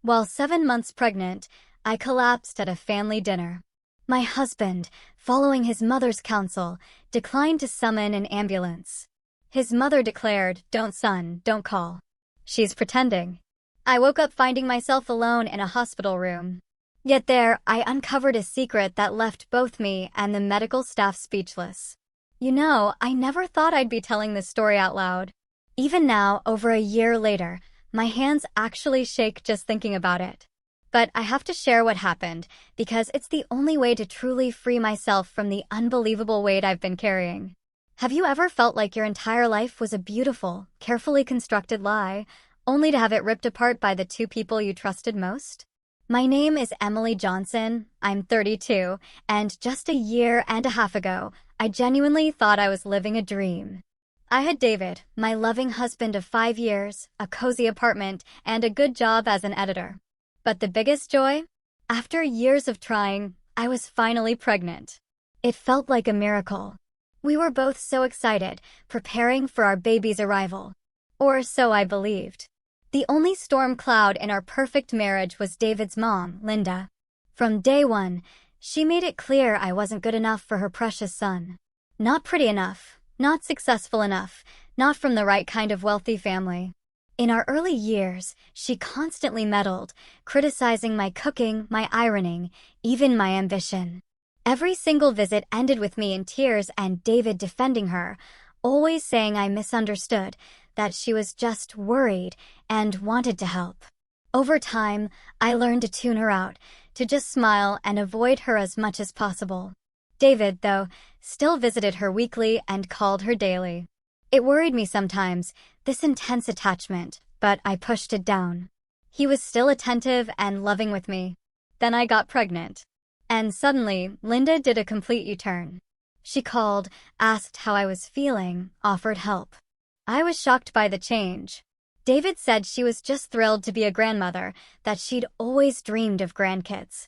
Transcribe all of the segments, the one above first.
While 7 months pregnant, I collapsed at a family dinner. My husband, following his mother's counsel, declined to summon an ambulance. His mother declared, "Don't son, don't call. She's pretending." I woke up finding myself alone in a hospital room. Yet there, I uncovered a secret that left both me and the medical staff speechless. I never thought I'd be telling this story out loud. Even now, over a year later, my hands actually shake just thinking about it. But I have to share what happened, because it's the only way to truly free myself from the unbelievable weight I've been carrying. Have you ever felt like your entire life was a beautiful, carefully constructed lie, only to have it ripped apart by the two people you trusted most? My name is Emily Johnson, I'm 32, and just a year and a half ago, I genuinely thought I was living a dream. I had David, my loving husband of 5 years, a cozy apartment, and a good job as an editor. But the biggest joy? After years of trying, I was finally pregnant. It felt like a miracle. We were both so excited, preparing for our baby's arrival. Or so I believed. The only storm cloud in our perfect marriage was David's mom, Linda. From day one, she made it clear I wasn't good enough for her precious son. Not pretty enough, not successful enough, not from the right kind of wealthy family. In our early years, she constantly meddled, criticizing my cooking, my ironing, even my ambition. Every single visit ended with me in tears and David defending her, always saying I misunderstood, that she was just worried and wanted to help. Over time, I learned to tune her out, to just smile and avoid her as much as possible. David, though, still visited her weekly and called her daily. It worried me sometimes, this intense attachment, but I pushed it down. He was still attentive and loving with me. Then I got pregnant. And suddenly, Linda did a complete U-turn. She called, asked how I was feeling, offered help. I was shocked by the change. David said she was just thrilled to be a grandmother, that she'd always dreamed of grandkids.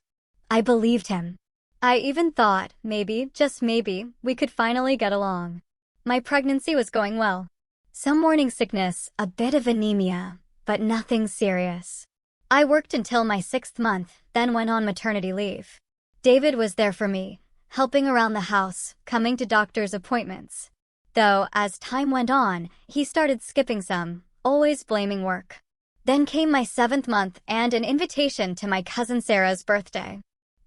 I believed him. I even thought, maybe, just maybe, we could finally get along. My pregnancy was going well. Some morning sickness, a bit of anemia, but nothing serious. I worked until my 6th month, then went on maternity leave. David was there for me, helping around the house, coming to doctor's appointments. Though, as time went on, he started skipping some, always blaming work. Then came my 7th month and an invitation to my cousin Sarah's birthday.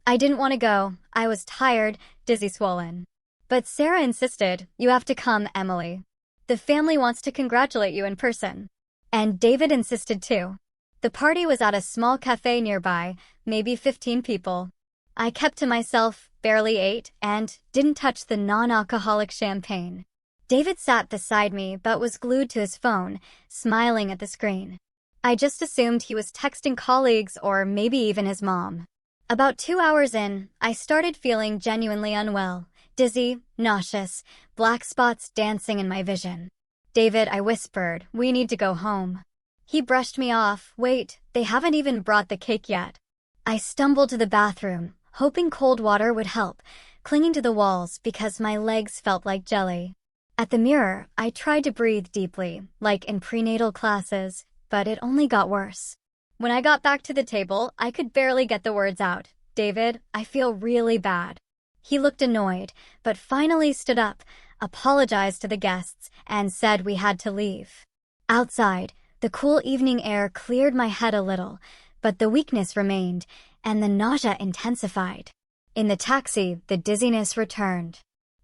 I didn't want to go, I was tired, dizzy swollen. But Sarah insisted, "You have to come, Emily. The family wants to congratulate you in person." And David insisted too. The party was at a small cafe nearby, maybe 15 people. I kept to myself, barely ate, and didn't touch the non-alcoholic champagne. David sat beside me but was glued to his phone, smiling at the screen. I just assumed he was texting colleagues or maybe even his mom. About 2 hours in, I started feeling genuinely unwell, dizzy, nauseous, black spots dancing in my vision. "David," I whispered, "we need to go home." He brushed me off. "Wait, they haven't even brought the cake yet." I stumbled to the bathroom, hoping cold water would help, clinging to the walls because my legs felt like jelly. At the mirror, I tried to breathe deeply, like in prenatal classes, but it only got worse. When I got back to the table, I could barely get the words out. "David, I feel really bad." He looked annoyed, but finally stood up, apologized to the guests, and said we had to leave. Outside, the cool evening air cleared my head a little, but the weakness remained, and the nausea intensified. In the taxi, the dizziness returned.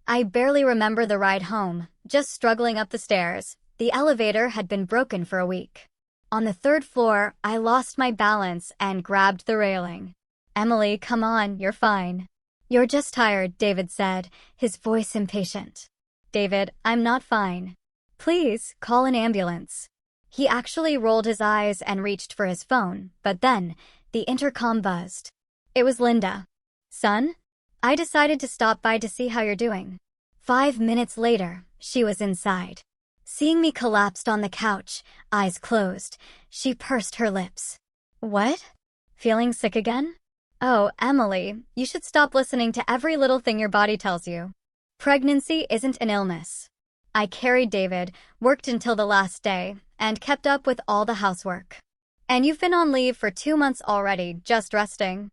I barely remember the ride home, just struggling up the stairs. The elevator had been broken for a week. On the 3rd floor, I lost my balance and grabbed the railing. "Emily, come on, you're fine." "You're just tired," David said, his voice impatient. "David, I'm not fine. Please, call an ambulance." He actually rolled his eyes and reached for his phone, but then, the intercom buzzed. It was Linda. "Son? I decided to stop by to see how you're doing." 5 minutes later, she was inside. Seeing me collapsed on the couch, eyes closed, she pursed her lips. "What? Feeling sick again?" "Oh, Emily, you should stop listening to every little thing your body tells you. Pregnancy isn't an illness." I carried David, worked until the last day, and kept up with all the housework. And you've been on leave for 2 months already, just resting.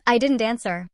I didn't answer.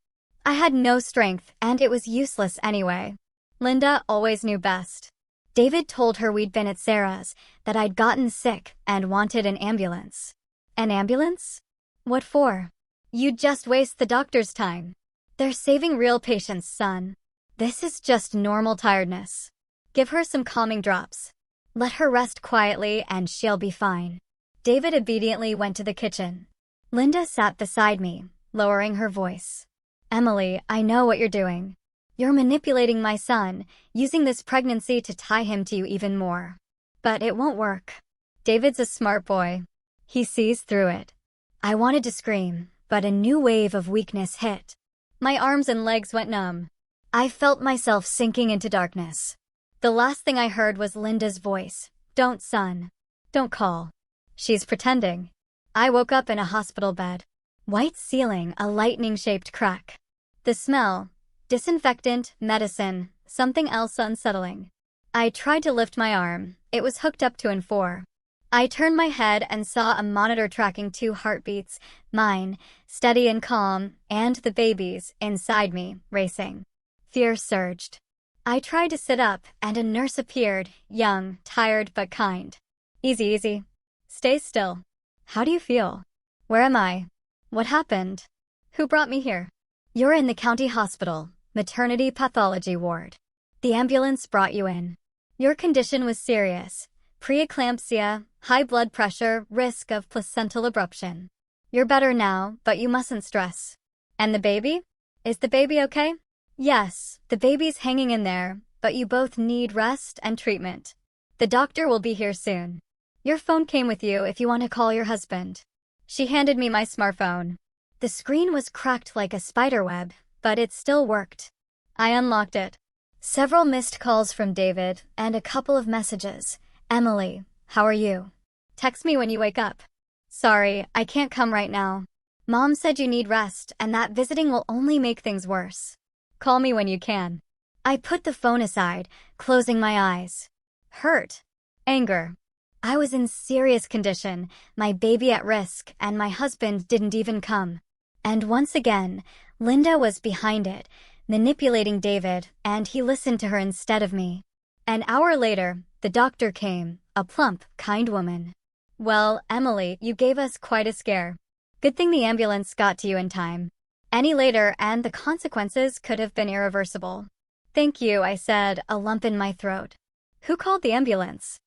I had no strength, and it was useless anyway. Linda always knew best. David told her we'd been at Sarah's, that I'd gotten sick and wanted an ambulance. An ambulance? What for? You'd just waste the doctor's time. They're saving real patients, son. This is just normal tiredness. Give her some calming drops. Let her rest quietly and she'll be fine. David obediently went to the kitchen. Linda sat beside me, lowering her voice. Emily, I know what you're doing. You're manipulating my son, using this pregnancy to tie him to you even more. But it won't work. David's a smart boy. He sees through it. I wanted to scream, but a new wave of weakness hit. My arms and legs went numb. I felt myself sinking into darkness. The last thing I heard was Linda's voice. Don't, son. Don't call. She's pretending. I woke up in a hospital bed. White ceiling, a lightning-shaped crack. The smell, disinfectant, medicine, something else unsettling. I tried to lift my arm. It was hooked up to N4. I turned my head and saw a monitor tracking 2 heartbeats, mine, steady and calm, and the baby's, inside me, racing. Fear surged. I tried to sit up, and a nurse appeared, young, tired but kind. Easy, easy. Stay still. How do you feel? Where am I? What happened? Who brought me here? You're in the county hospital, maternity pathology ward. The ambulance brought you in. Your condition was serious. Preeclampsia, high blood pressure, risk of placental abruption. You're better now, but you mustn't stress. And the baby? Is the baby okay? Yes, the baby's hanging in there, but you both need rest and treatment. The doctor will be here soon. Your phone came with you if you want to call your husband. She handed me my smartphone. The screen was cracked like a spiderweb, but it still worked. I unlocked it. Several missed calls from David and a couple of messages. Emily, how are you? Text me when you wake up. Sorry, I can't come right now. Mom said you need rest and that visiting will only make things worse. Call me when you can. I put the phone aside, closing my eyes. Hurt. Anger. I was in serious condition, my baby at risk, and my husband didn't even come. And once again, Linda was behind it, manipulating David, and he listened to her instead of me. An hour later, the doctor came, a plump, kind woman. Well, Emily, you gave us quite a scare. Good thing the ambulance got to you in time. Any later, and the consequences could have been irreversible. Thank you, I said, a lump in my throat. Who called the ambulance?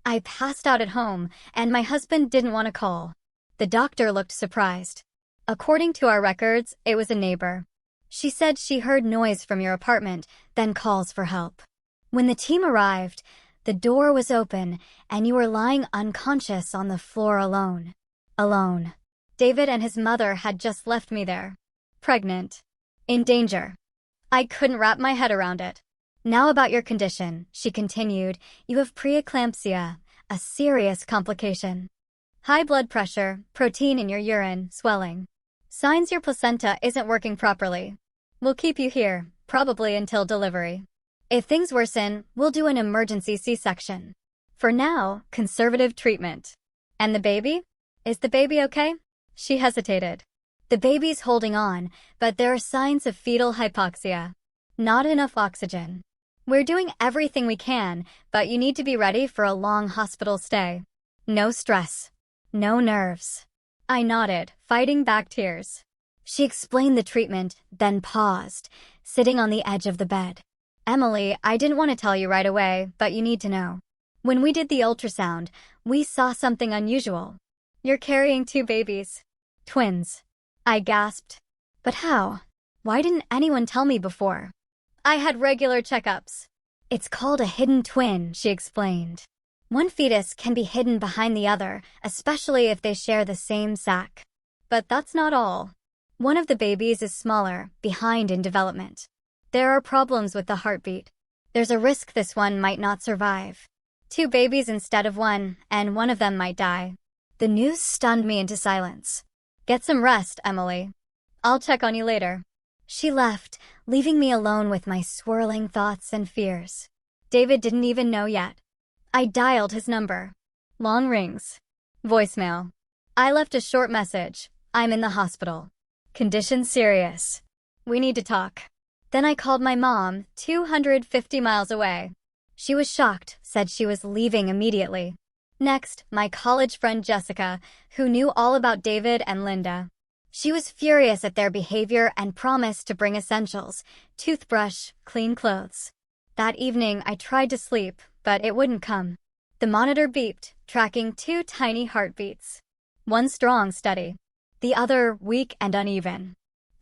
I passed out at home, and my husband didn't want to call. The doctor looked surprised. According to our records, it was a neighbor. She said she heard noise from your apartment, then calls for help. When the team arrived, the door was open, and you were lying unconscious on the floor alone. Alone. David and his mother had just left me there. Pregnant. In danger. I couldn't wrap my head around it. Now about your condition, she continued, you have preeclampsia, a serious complication. High blood pressure, protein in your urine, swelling. Signs your placenta isn't working properly. We'll keep you here, probably until delivery. If things worsen, we'll do an emergency C-section. For now, conservative treatment. And the baby? Is the baby okay? She hesitated. The baby's holding on, but there are signs of fetal hypoxia. Not enough oxygen. We're doing everything we can, but you need to be ready for a long hospital stay. No stress. No nerves. I nodded, fighting back tears. She explained the treatment, then paused, sitting on the edge of the bed. Emily, I didn't want to tell you right away, but you need to know. When we did the ultrasound, we saw something unusual. You're carrying 2 babies. Twins. I gasped. But how? Why didn't anyone tell me before? I had regular checkups. It's called a hidden twin, she explained. One fetus can be hidden behind the other, especially if they share the same sac. But that's not all. One of the babies is smaller, behind in development. There are problems with the heartbeat. There's a risk this one might not survive. 2 babies instead of 1, and one of them might die. The news stunned me into silence. Get some rest, Emily. I'll check on you later. She left, leaving me alone with my swirling thoughts and fears. David didn't even know yet. I dialed his number. Long rings. Voicemail. I left a short message. I'm in the hospital. Condition serious. We need to talk. Then I called my mom, 250 miles away. She was shocked, said she was leaving immediately. Next, my college friend Jessica, who knew all about David and Linda. She was furious at their behavior and promised to bring essentials, toothbrush, clean clothes. That evening, I tried to sleep, but it wouldn't come. The monitor beeped, tracking 2 tiny heartbeats. One strong, steady. The other weak and uneven.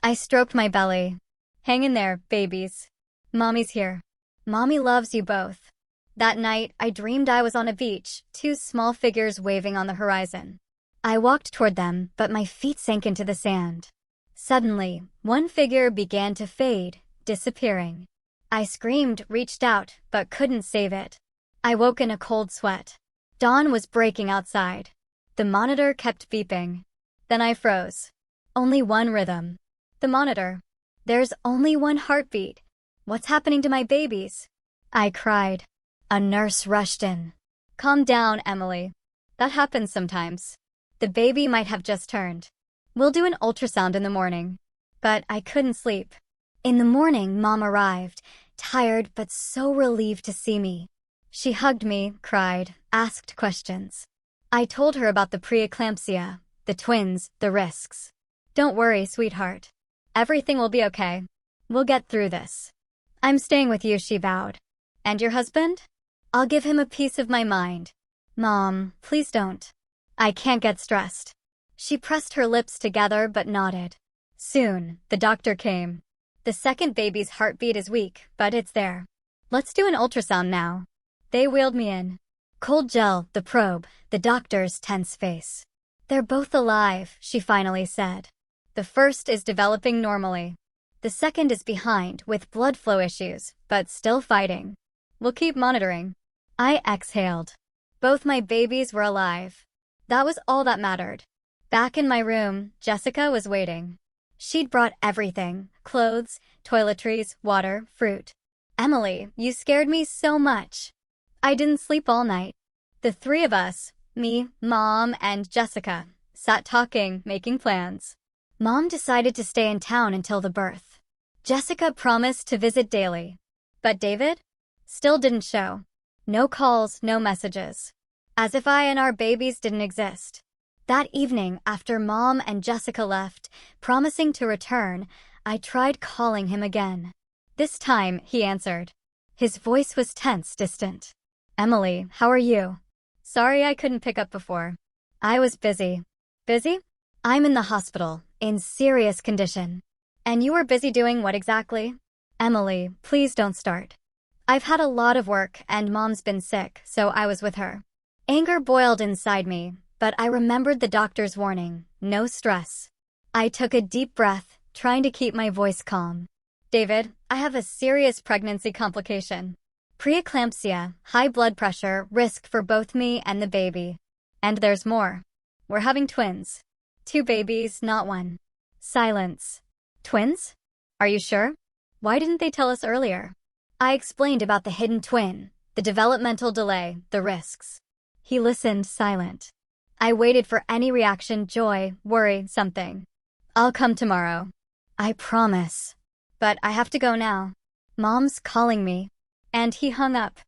I stroked my belly. Hang in there, babies. Mommy's here. Mommy loves you both. That night, I dreamed I was on a beach, 2 small figures waving on the horizon. I walked toward them, but my feet sank into the sand. Suddenly, one figure began to fade, disappearing. I screamed, reached out, but couldn't save it. I woke in a cold sweat. Dawn was breaking outside. The monitor kept beeping. Then I froze. Only one rhythm. The monitor. There's only one heartbeat. What's happening to my babies? I cried. A nurse rushed in. Calm down, Emily. That happens sometimes. The baby might have just turned. We'll do an ultrasound in the morning. But I couldn't sleep. In the morning, Mom arrived, tired but so relieved to see me. She hugged me, cried, asked questions. I told her about the preeclampsia, the twins, the risks. Don't worry, sweetheart. Everything will be okay. We'll get through this. I'm staying with you, she vowed. And your husband? I'll give him a piece of my mind. Mom, please don't. I can't get stressed. She pressed her lips together but nodded. Soon, the doctor came. The second baby's heartbeat is weak, but it's there. Let's do an ultrasound now. They wheeled me in. Cold gel, the probe, the doctor's tense face. They're both alive, she finally said. The first is developing normally. The second is behind, with blood flow issues, but still fighting. We'll keep monitoring. I exhaled. Both my babies were alive. That was all that mattered. Back in my room, Jessica was waiting. She'd brought everything: clothes, toiletries, water, fruit. Emily, you scared me so much. I didn't sleep all night. The 3 of us, me, Mom, and Jessica, sat talking, making plans. Mom decided to stay in town until the birth. Jessica promised to visit daily. But David? Still didn't show. No calls, no messages. As if I and our babies didn't exist. That evening, after Mom and Jessica left, promising to return, I tried calling him again. This time, he answered. His voice was tense, distant. Emily, how are you? Sorry I couldn't pick up before. I was busy. Busy? I'm in the hospital, in serious condition. And you were busy doing what exactly? Emily, please don't start. I've had a lot of work and Mom's been sick, so I was with her. Anger boiled inside me, but I remembered the doctor's warning, no stress. I took a deep breath, trying to keep my voice calm. David, I have a serious pregnancy complication. Preeclampsia, high blood pressure, risk for both me and the baby. And there's more. We're having twins. 2 babies, not 1. Silence. Twins? Are you sure? Why didn't they tell us earlier? I explained about the hidden twin, the developmental delay, the risks. He listened, silent. I waited for any reaction, joy, worry, something. I'll come tomorrow. I promise. But I have to go now. Mom's calling me. And he hung up.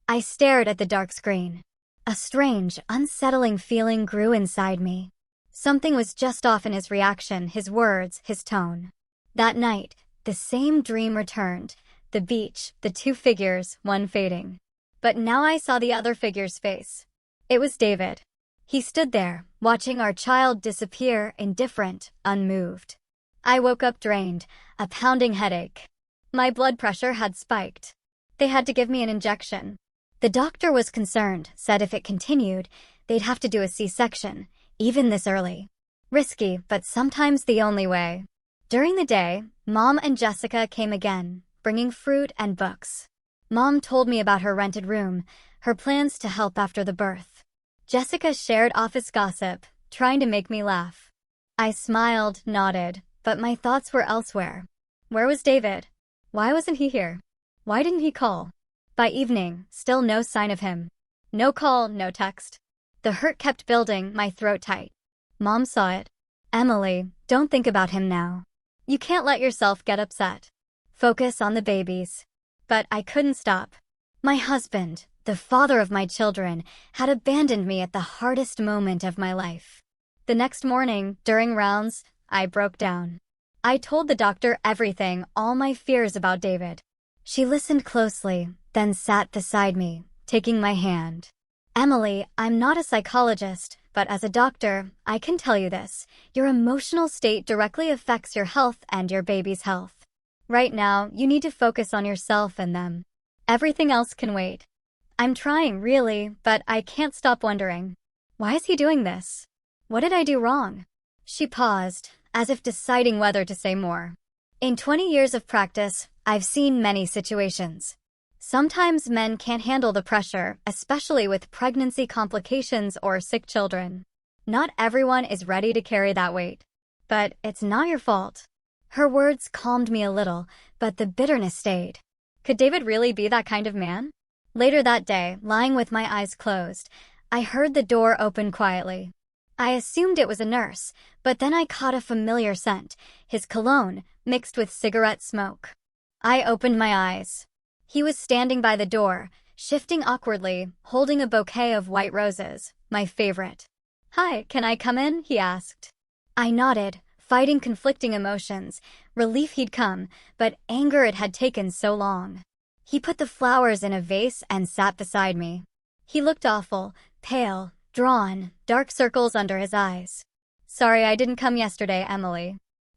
I stared at the dark screen. A strange, unsettling feeling grew inside me. Something was just off in his reaction, his words, his tone. That night, the same dream returned. The beach, the 2 figures, one fading. But now I saw the other figure's face. It was David. He stood there, watching our child disappear, indifferent, unmoved. I woke up drained, a pounding headache. My blood pressure had spiked. They had to give me an injection. The doctor was concerned, said if it continued, they'd have to do a C-section, even this early. Risky, but sometimes the only way. During the day, Mom and Jessica came again, bringing fruit and books. Mom told me about her rented room, her plans to help after the birth. Jessica shared office gossip, trying to make me laugh. I smiled, nodded, but my thoughts were elsewhere. Where was David? Why wasn't he here? Why didn't he call? By evening, still no sign of him. No call, no text. The hurt kept building, my throat tight. Mom saw it. Emily, don't think about him now. You can't let yourself get upset. Focus on the babies. But I couldn't stop. My husband, the father of my children, had abandoned me at the hardest moment of my life. The next morning, during rounds, I broke down. I told the doctor everything, all my fears about David. She listened closely, then sat beside me, taking my hand. Emily, I'm not a psychologist, but as a doctor, I can tell you this. Your emotional state directly affects your health and your baby's health. Right now, you need to focus on yourself and them. Everything else can wait. I'm trying, really, but I can't stop wondering. Why is he doing this? What did I do wrong? She paused, as if deciding whether to say more. In 20 years of practice, I've seen many situations. Sometimes men can't handle the pressure, especially with pregnancy complications or sick children. Not everyone is ready to carry that weight. But it's not your fault. Her words calmed me a little, but the bitterness stayed. Could David really be that kind of man? Later that day, lying with my eyes closed, I heard the door open quietly. I assumed it was a nurse, but then I caught a familiar scent, his cologne, mixed with cigarette smoke. I opened my eyes. He was standing by the door, shifting awkwardly, holding a bouquet of white roses, my favorite. "Hi, can I come in?" he asked. I nodded, fighting conflicting emotions, relief he'd come, but anger it had taken so long. He put the flowers in a vase and sat beside me. He looked awful, pale, drawn, dark circles under his eyes. "Sorry I didn't come yesterday, Emily.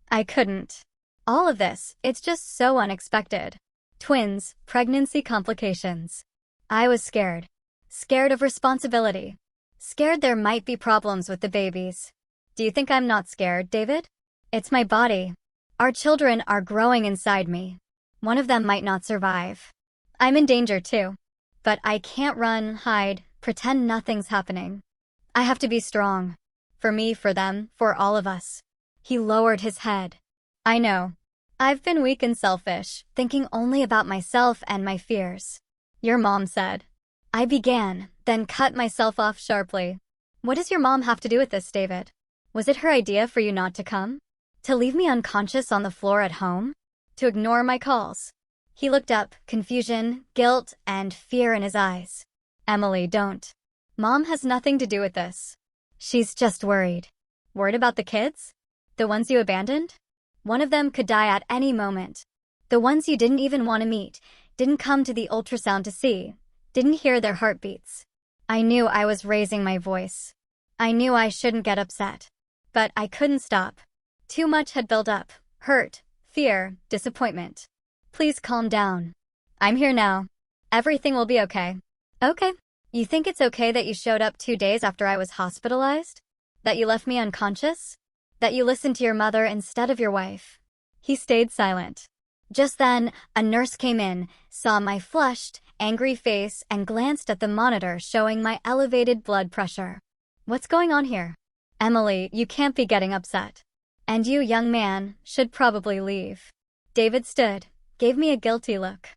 I couldn't. All of this, it's just so unexpected. Twins, pregnancy complications. I was scared. Scared of responsibility. Scared there might be problems with the babies. Do you think I'm not scared, David? It's my body. Our children are growing inside me. One of them might not survive. I'm in danger too. But I can't run, hide, pretend nothing's happening. I have to be strong. For me, for them, for all of us." He lowered his head. "I know. I've been weak and selfish, thinking only about myself and my fears." "Your mom said." I began, then cut myself off sharply. "What does your mom have to do with this, David? Was it her idea for you not to come? To leave me unconscious on the floor at home? To ignore my calls?" He looked up, confusion, guilt, and fear in his eyes. "Emily, don't. Mom has nothing to do with this. She's just worried." "Worried about the kids? The ones you abandoned? One of them could die at any moment. The ones you didn't even want to meet, didn't come to the ultrasound to see, didn't hear their heartbeats." I knew I was raising my voice. I knew I shouldn't get upset. But I couldn't stop. Too much had built up. Hurt, fear, disappointment. "Please calm down. I'm here now. Everything will be okay." "Okay. You think it's okay that you showed up 2 days after I was hospitalized? That you left me unconscious? That you listened to your mother instead of your wife?" He stayed silent. Just then, a nurse came in, saw my flushed, angry face, and glanced at the monitor showing my elevated blood pressure. "What's going on here?" "Emily, you can't be getting upset. And you, young man, should probably leave." David stood, gave me a guilty look.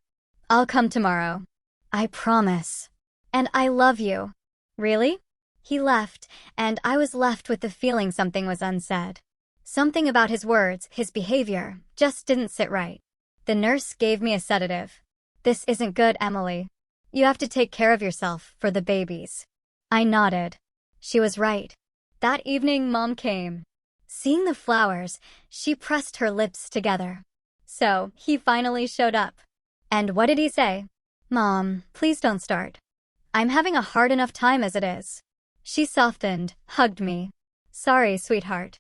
"I'll come tomorrow. I promise. And I love you." "Really?" He left, and I was left with the feeling something was unsaid. Something about his words, his behavior, just didn't sit right. The nurse gave me a sedative. "This isn't good, Emily. You have to take care of yourself, for the babies." I nodded. She was right. That evening, Mom came. Seeing the flowers, she pressed her lips together. So, he finally showed up. And what did he say? "Mom, please don't start. I'm having a hard enough time as it is." She softened, hugged me. "Sorry, sweetheart.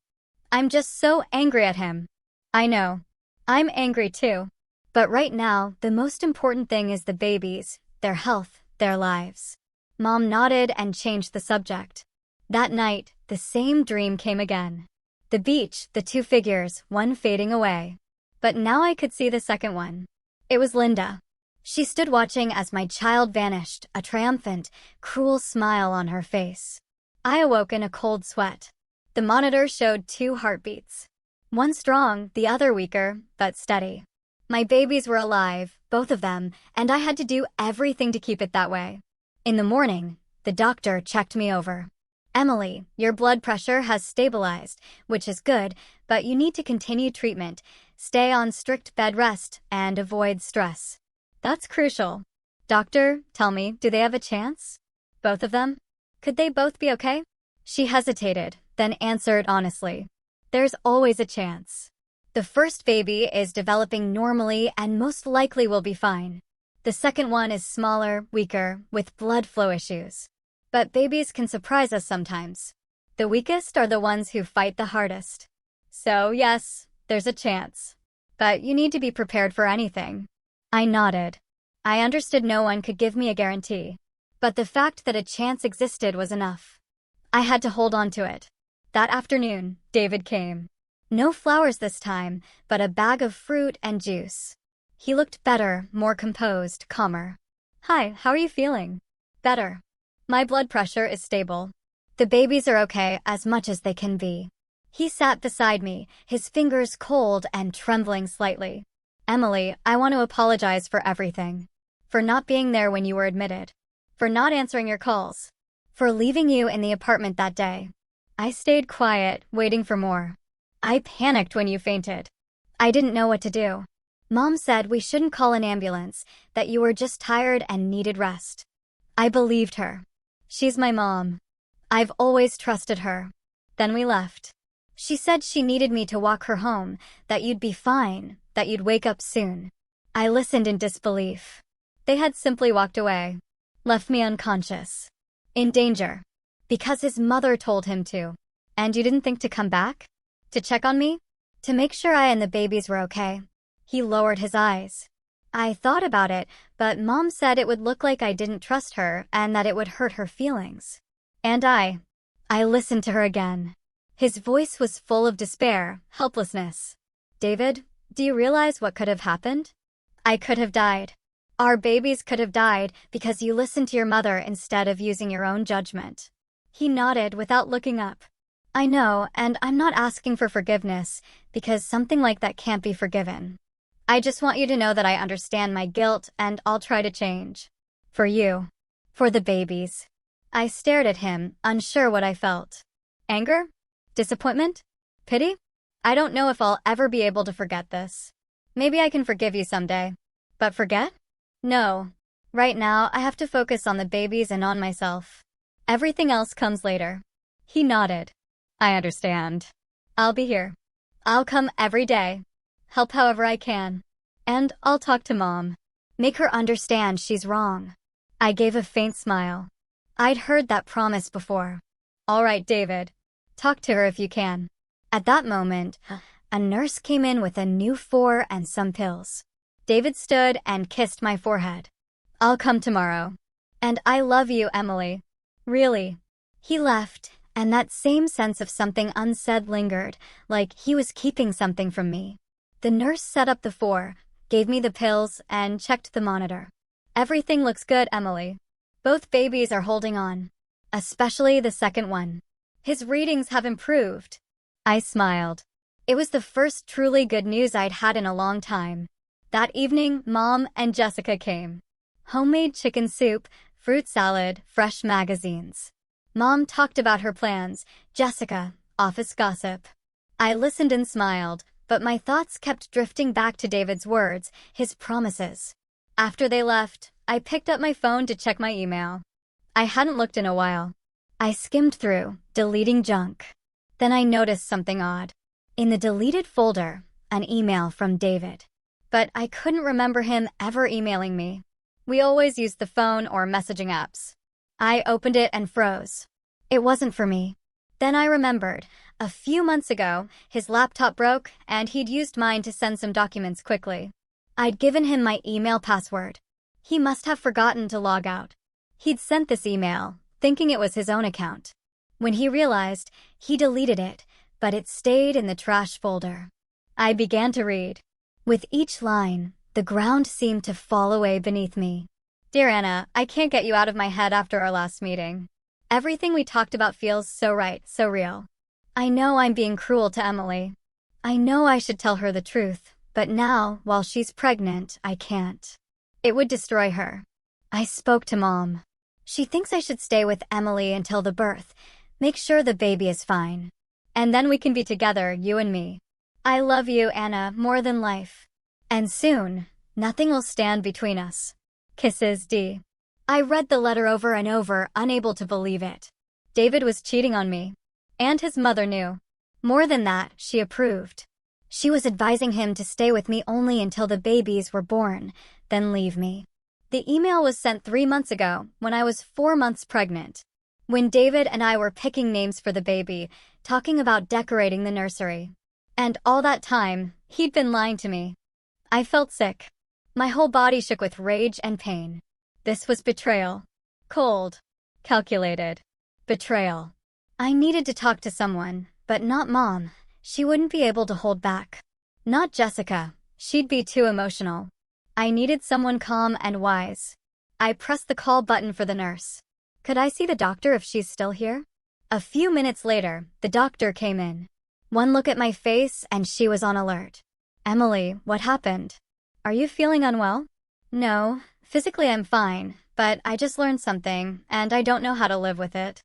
I'm just so angry at him." "I know. I'm angry too. But right now, the most important thing is the babies, their health, their lives." Mom nodded and changed the subject. That night, the same dream came again. The beach, the two figures, one fading away. But now I could see the second one. It was Linda. She stood watching as my child vanished, a triumphant, cruel smile on her face. I awoke in a cold sweat. The monitor showed 2 heartbeats. One strong, the other weaker, but steady. My babies were alive, both of them, and I had to do everything to keep it that way. In the morning, the doctor checked me over. Emily, your blood pressure has stabilized, which is good, but you need to continue treatment, stay on strict bed rest, and avoid stress. That's crucial. Doctor, tell me, do they have a chance? Both of them? Could they both be okay? She hesitated, then answered honestly. There's always a chance. The first baby is developing normally and most likely will be fine. The second one is smaller, weaker, with blood flow issues. But babies can surprise us sometimes. The weakest are the ones who fight the hardest. So yes, there's a chance. But you need to be prepared for anything. I nodded. I understood no one could give me a guarantee. But the fact that a chance existed was enough. I had to hold on to it. That afternoon, David came. No flowers this time, but a bag of fruit and juice. He looked better, more composed, calmer. Hi, how are you feeling? Better. My blood pressure is stable. The babies are okay as much as they can be. He sat beside me, his fingers cold and trembling slightly. Emily, I want to apologize for everything. For not being there when you were admitted. For not answering your calls. For leaving you in the apartment that day. I stayed quiet, waiting for more. I panicked when you fainted. I didn't know what to do. Mom said we shouldn't call an ambulance, that you were just tired and needed rest. I believed her. She's my mom. I've always trusted her. Then we left. She said she needed me to walk her home, that you'd be fine, that you'd wake up soon. I listened in disbelief. They had simply walked away. Left me unconscious. In danger. Because his mother told him to. And you didn't think to come back? To check on me? To make sure I and the babies were okay? He lowered his eyes. I thought about it, but Mom said it would look like I didn't trust her and that it would hurt her feelings. And I listened to her again. His voice was full of despair, helplessness. David, do you realize what could have happened? I could have died. Our babies could have died because you listened to your mother instead of using your own judgment. He nodded without looking up. I know, and I'm not asking for forgiveness, because something like that can't be forgiven. I just want you to know that I understand my guilt and I'll try to change. For you. For the babies. I stared at him, unsure what I felt. Anger? Disappointment? Pity? I don't know if I'll ever be able to forget this. Maybe I can forgive you someday. But forget? No. Right now, I have to focus on the babies and on myself. Everything else comes later. He nodded. I understand. I'll be here. I'll come every day. Help however I can. And I'll talk to Mom. Make her understand she's wrong. I gave a faint smile. I'd heard that promise before. All right, David. Talk to her if you can. At that moment, a nurse came in with a new 4 and some pills. David stood and kissed my forehead. I'll come tomorrow. And I love you, Emily. Really. He left, and that same sense of something unsaid lingered, like he was keeping something from me. The nurse set up the 4, gave me the pills, and checked the monitor. Everything looks good, Emily. Both babies are holding on. Especially the second one. His readings have improved. I smiled. It was the first truly good news I'd had in a long time. That evening, Mom and Jessica came. Homemade chicken soup, fruit salad, fresh magazines. Mom talked about her plans, Jessica, office gossip. I listened and smiled, but my thoughts kept drifting back to David's words, his promises. After they left, I picked up my phone to check my email. I hadn't looked in a while. I skimmed through, deleting junk. Then I noticed something odd. In the deleted folder, an email from David. But I couldn't remember him ever emailing me. We always used the phone or messaging apps. I opened it and froze. It wasn't for me. Then I remembered. A few months ago, his laptop broke and he'd used mine to send some documents quickly. I'd given him my email password. He must have forgotten to log out. He'd sent this email, thinking it was his own account. When he realized, he deleted it, but it stayed in the trash folder. I began to read. With each line, the ground seemed to fall away beneath me. Dear Anna, I can't get you out of my head after our last meeting. Everything we talked about feels so right, so real. I know I'm being cruel to Emily. I know I should tell her the truth, but now, while she's pregnant, I can't. It would destroy her. I spoke to Mom. She thinks I should stay with Emily until the birth, Make sure the baby is fine. And then we can be together, you and me. I love you, Anna, more than life. And soon, nothing will stand between us. Kisses, D. I read the letter over and over, unable to believe it. David was cheating on me. And his mother knew. More than that, she approved. She was advising him to stay with me only until the babies were born, then leave me. The email was sent 3 months ago, when I was 4 months pregnant. When David and I were picking names for the baby, talking about decorating the nursery. And all that time, he'd been lying to me. I felt sick. My whole body shook with rage and pain. This was betrayal. Cold. Calculated. Betrayal. I needed to talk to someone, but not Mom. She wouldn't be able to hold back. Not Jessica. She'd be too emotional. I needed someone calm and wise. I pressed the call button for the nurse. Could I see the doctor if she's still here? A few minutes later, the doctor came in. One look at my face and she was on alert. Emily, what happened? Are you feeling unwell? No, physically I'm fine, but I just learned something, and I don't know how to live with it.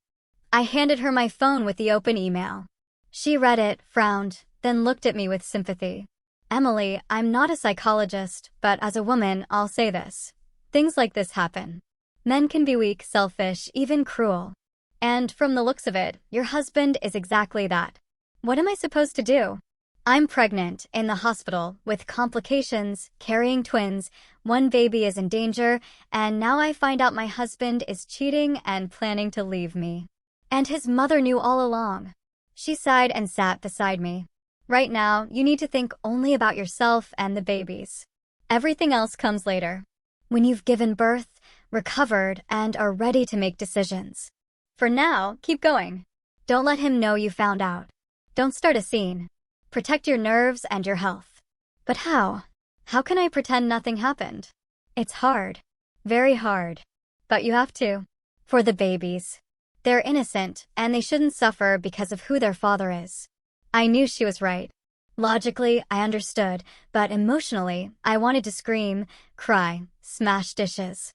I handed her my phone with the open email. She read it, frowned, then looked at me with sympathy. Emily, I'm not a psychologist, but as a woman, I'll say this. Things like this happen. Men can be weak, selfish, even cruel. And from the looks of it, your husband is exactly that. What am I supposed to do? I'm pregnant, in the hospital, with complications, carrying twins, one baby is in danger, and now I find out my husband is cheating and planning to leave me. And his mother knew all along. She sighed and sat beside me. Right now, you need to think only about yourself and the babies. Everything else comes later. When you've given birth, recovered, and are ready to make decisions. For now, keep going. Don't let him know you found out. Don't start a scene. Protect your nerves and your health. But how? How can I pretend nothing happened? It's hard. Very hard. But you have to. For the babies. They're innocent, and they shouldn't suffer because of who their father is. I knew she was right. Logically, I understood, but emotionally, I wanted to scream, cry, smash dishes.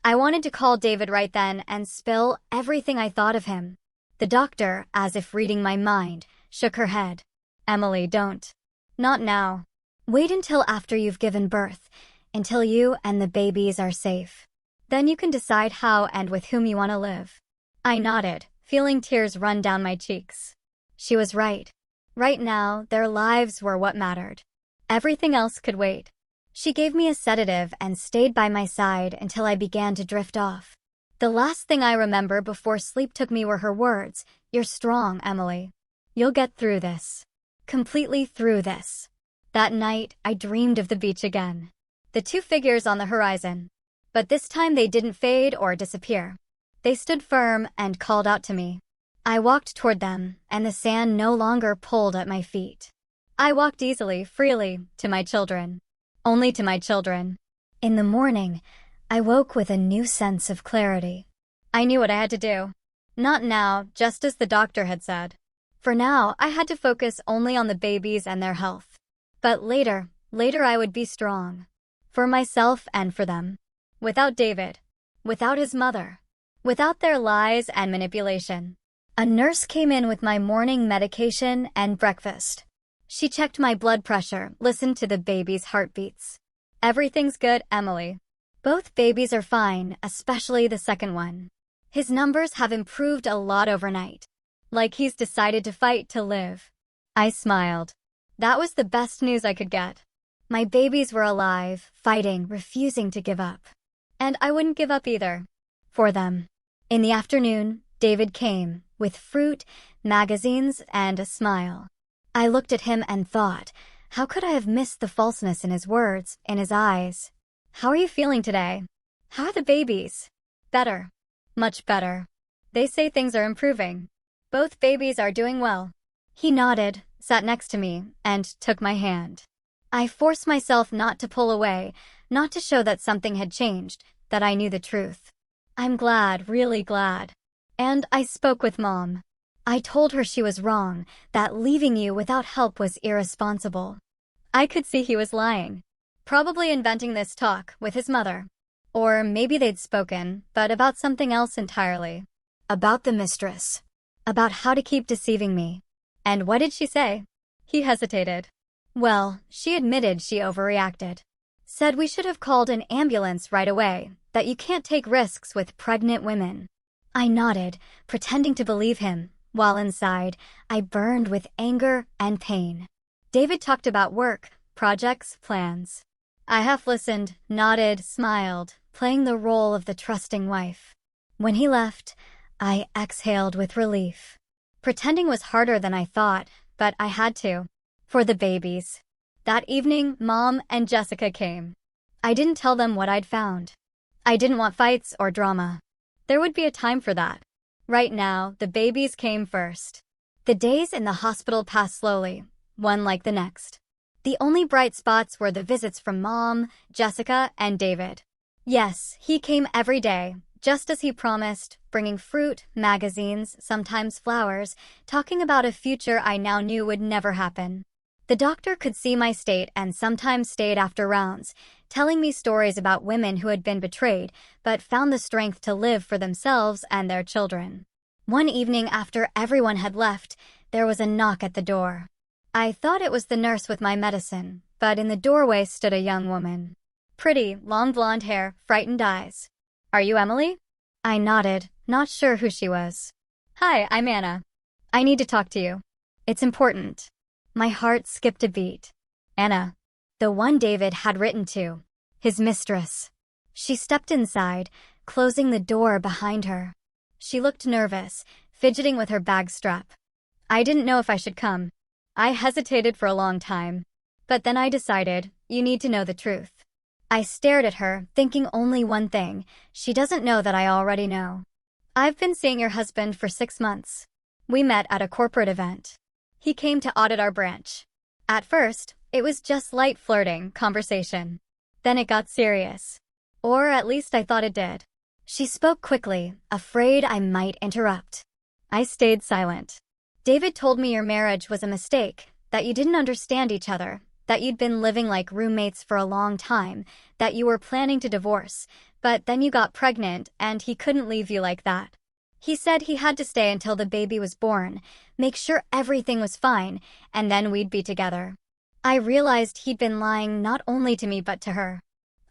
I wanted to call David right then and spill everything I thought of him. The doctor, as if reading my mind, shook her head. Emily, don't. Not now. Wait until after you've given birth, until you and the babies are safe. Then you can decide how and with whom you want to live. I nodded, feeling tears run down my cheeks. She was right. Right now, their lives were what mattered. Everything else could wait. She gave me a sedative and stayed by my side until I began to drift off. The last thing I remember before sleep took me were her words, "You're strong, Emily. You'll get through this. Completely through this." That night, I dreamed of the beach again. The 2 figures on the horizon. But this time they didn't fade or disappear. They stood firm and called out to me. I walked toward them, and the sand no longer pulled at my feet. I walked easily, freely, to my children. Only to my children. In the morning, I woke with a new sense of clarity. I knew what I had to do. Not now, just as the doctor had said. For now, I had to focus only on the babies and their health. But later I would be strong. For myself and for them. Without David. Without his mother. Without their lies and manipulation. A nurse came in with my morning medication and breakfast. She checked my blood pressure, listened to the baby's heartbeats. Everything's good, Emily. Both babies are fine, especially the second one. His numbers have improved a lot overnight. Like he's decided to fight to live. I smiled. That was the best news I could get. My babies were alive, fighting, refusing to give up. And I wouldn't give up either. For them. In the afternoon, David came, with fruit, magazines, and a smile. I looked at him and thought, how could I have missed the falseness in his words, in his eyes? How are you feeling today? How are the babies? Better. Much better. They say things are improving. Both babies are doing well. He nodded, sat next to me, and took my hand. I forced myself not to pull away, not to show that something had changed, that I knew the truth. I'm glad, really glad. And I spoke with Mom. I told her she was wrong, that leaving you without help was irresponsible. I could see he was lying. Probably inventing this talk with his mother. Or maybe they'd spoken, but about something else entirely. About the mistress. About how to keep deceiving me. And what did she say? He hesitated. Well, she admitted she overreacted. Said we should have called an ambulance right away, that you can't take risks with pregnant women. I nodded, pretending to believe him, while inside, I burned with anger and pain. David talked about work, projects, plans. I half listened, nodded, smiled, playing the role of the trusting wife. When he left, I exhaled with relief. Pretending was harder than I thought, but I had to. For the babies. That evening, Mom and Jessica came. I didn't tell them what I'd found. I didn't want fights or drama. There would be a time for that. Right now, the babies came first. The days in the hospital passed slowly, one like the next. The only bright spots were the visits from Mom, Jessica, and David. Yes, he came every day, just as he promised, bringing fruit, magazines, sometimes flowers, talking about a future I now knew would never happen. The doctor could see my state and sometimes stayed after rounds, telling me stories about women who had been betrayed, but found the strength to live for themselves and their children. One evening after everyone had left, there was a knock at the door. I thought it was the nurse with my medicine, but in the doorway stood a young woman. Pretty, long blonde hair, frightened eyes. Are you Emily? I nodded, not sure who she was. Hi, I'm Anna. I need to talk to you. It's important. My heart skipped a beat. Anna. The one David had written to. His mistress. She stepped inside, closing the door behind her. She looked nervous, fidgeting with her bag strap. I didn't know if I should come. I hesitated for a long time. But then I decided, you need to know the truth. I stared at her, thinking only one thing. She doesn't know that I already know. I've been seeing your husband for 6 months. We met at a corporate event. He came to audit our branch. At first, it was just light flirting, conversation. Then it got serious. Or at least I thought it did. She spoke quickly, afraid I might interrupt. I stayed silent. David told me your marriage was a mistake, that you didn't understand each other, that you'd been living like roommates for a long time, that you were planning to divorce, but then you got pregnant and he couldn't leave you like that. He said he had to stay until the baby was born, make sure everything was fine, and then we'd be together. I realized he'd been lying not only to me but to her.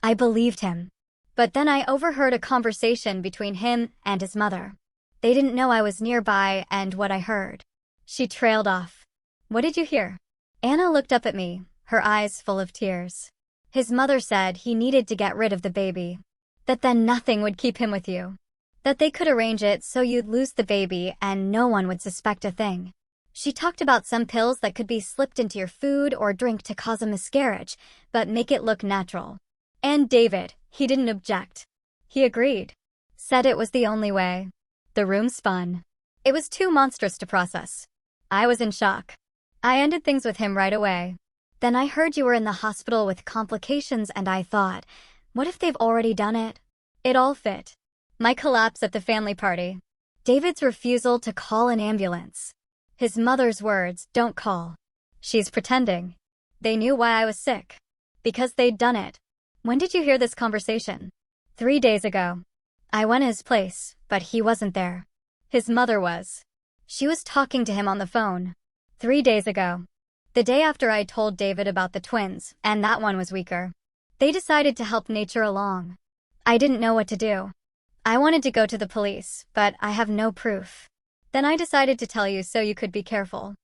I believed him. But then I overheard a conversation between him and his mother. They didn't know I was nearby and what I heard. She trailed off. What did you hear? Anna looked up at me, her eyes full of tears. His mother said he needed to get rid of the baby. That then nothing would keep him with you. That they could arrange it so you'd lose the baby and no one would suspect a thing. She talked about some pills that could be slipped into your food or drink to cause a miscarriage, but make it look natural. And David, he didn't object. He agreed. Said it was the only way. The room spun. It was too monstrous to process. I was in shock. I ended things with him right away. Then I heard you were in the hospital with complications and I thought, what if they've already done it? It all fit. My collapse at the family party. David's refusal to call an ambulance. His mother's words, don't call. She's pretending. They knew why I was sick. Because they'd done it. When did you hear this conversation? 3 days ago. I went to his place, but he wasn't there. His mother was. She was talking to him on the phone. 3 days ago. The day after I told David about the twins, and that one was weaker. They decided to help nature along. I didn't know what to do. I wanted to go to the police, but I have no proof. Then I decided to tell you so you could be careful.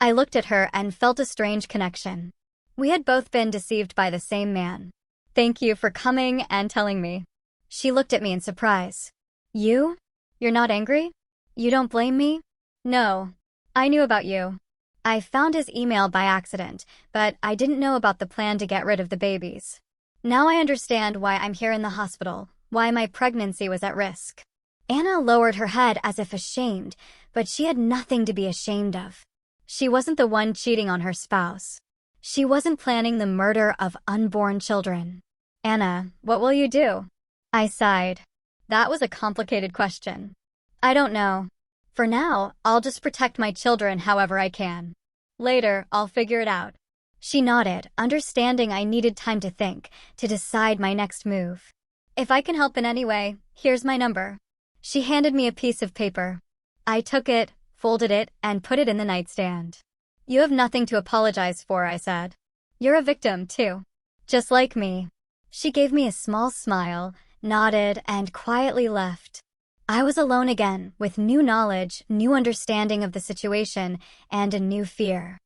I looked at her and felt a strange connection. We had both been deceived by the same man. Thank you for coming and telling me. She looked at me in surprise. You? You're not angry? You don't blame me? No. I knew about you. I found his email by accident, but I didn't know about the plan to get rid of the babies. Now I understand why I'm here in the hospital, why my pregnancy was at risk. Anna lowered her head as if ashamed, but she had nothing to be ashamed of. She wasn't the one cheating on her spouse. She wasn't planning the murder of unborn children. Anna, what will you do? I sighed. That was a complicated question. I don't know. For now, I'll just protect my children however I can. Later, I'll figure it out. She nodded, understanding I needed time to think, to decide my next move. If I can help in any way, here's my number. She handed me a piece of paper. I took it, folded it, and put it in the nightstand. "You have nothing to apologize for," I said. "You're a victim, too. Just like me." She gave me a small smile, nodded, and quietly left. I was alone again, with new knowledge, new understanding of the situation, and a new fear.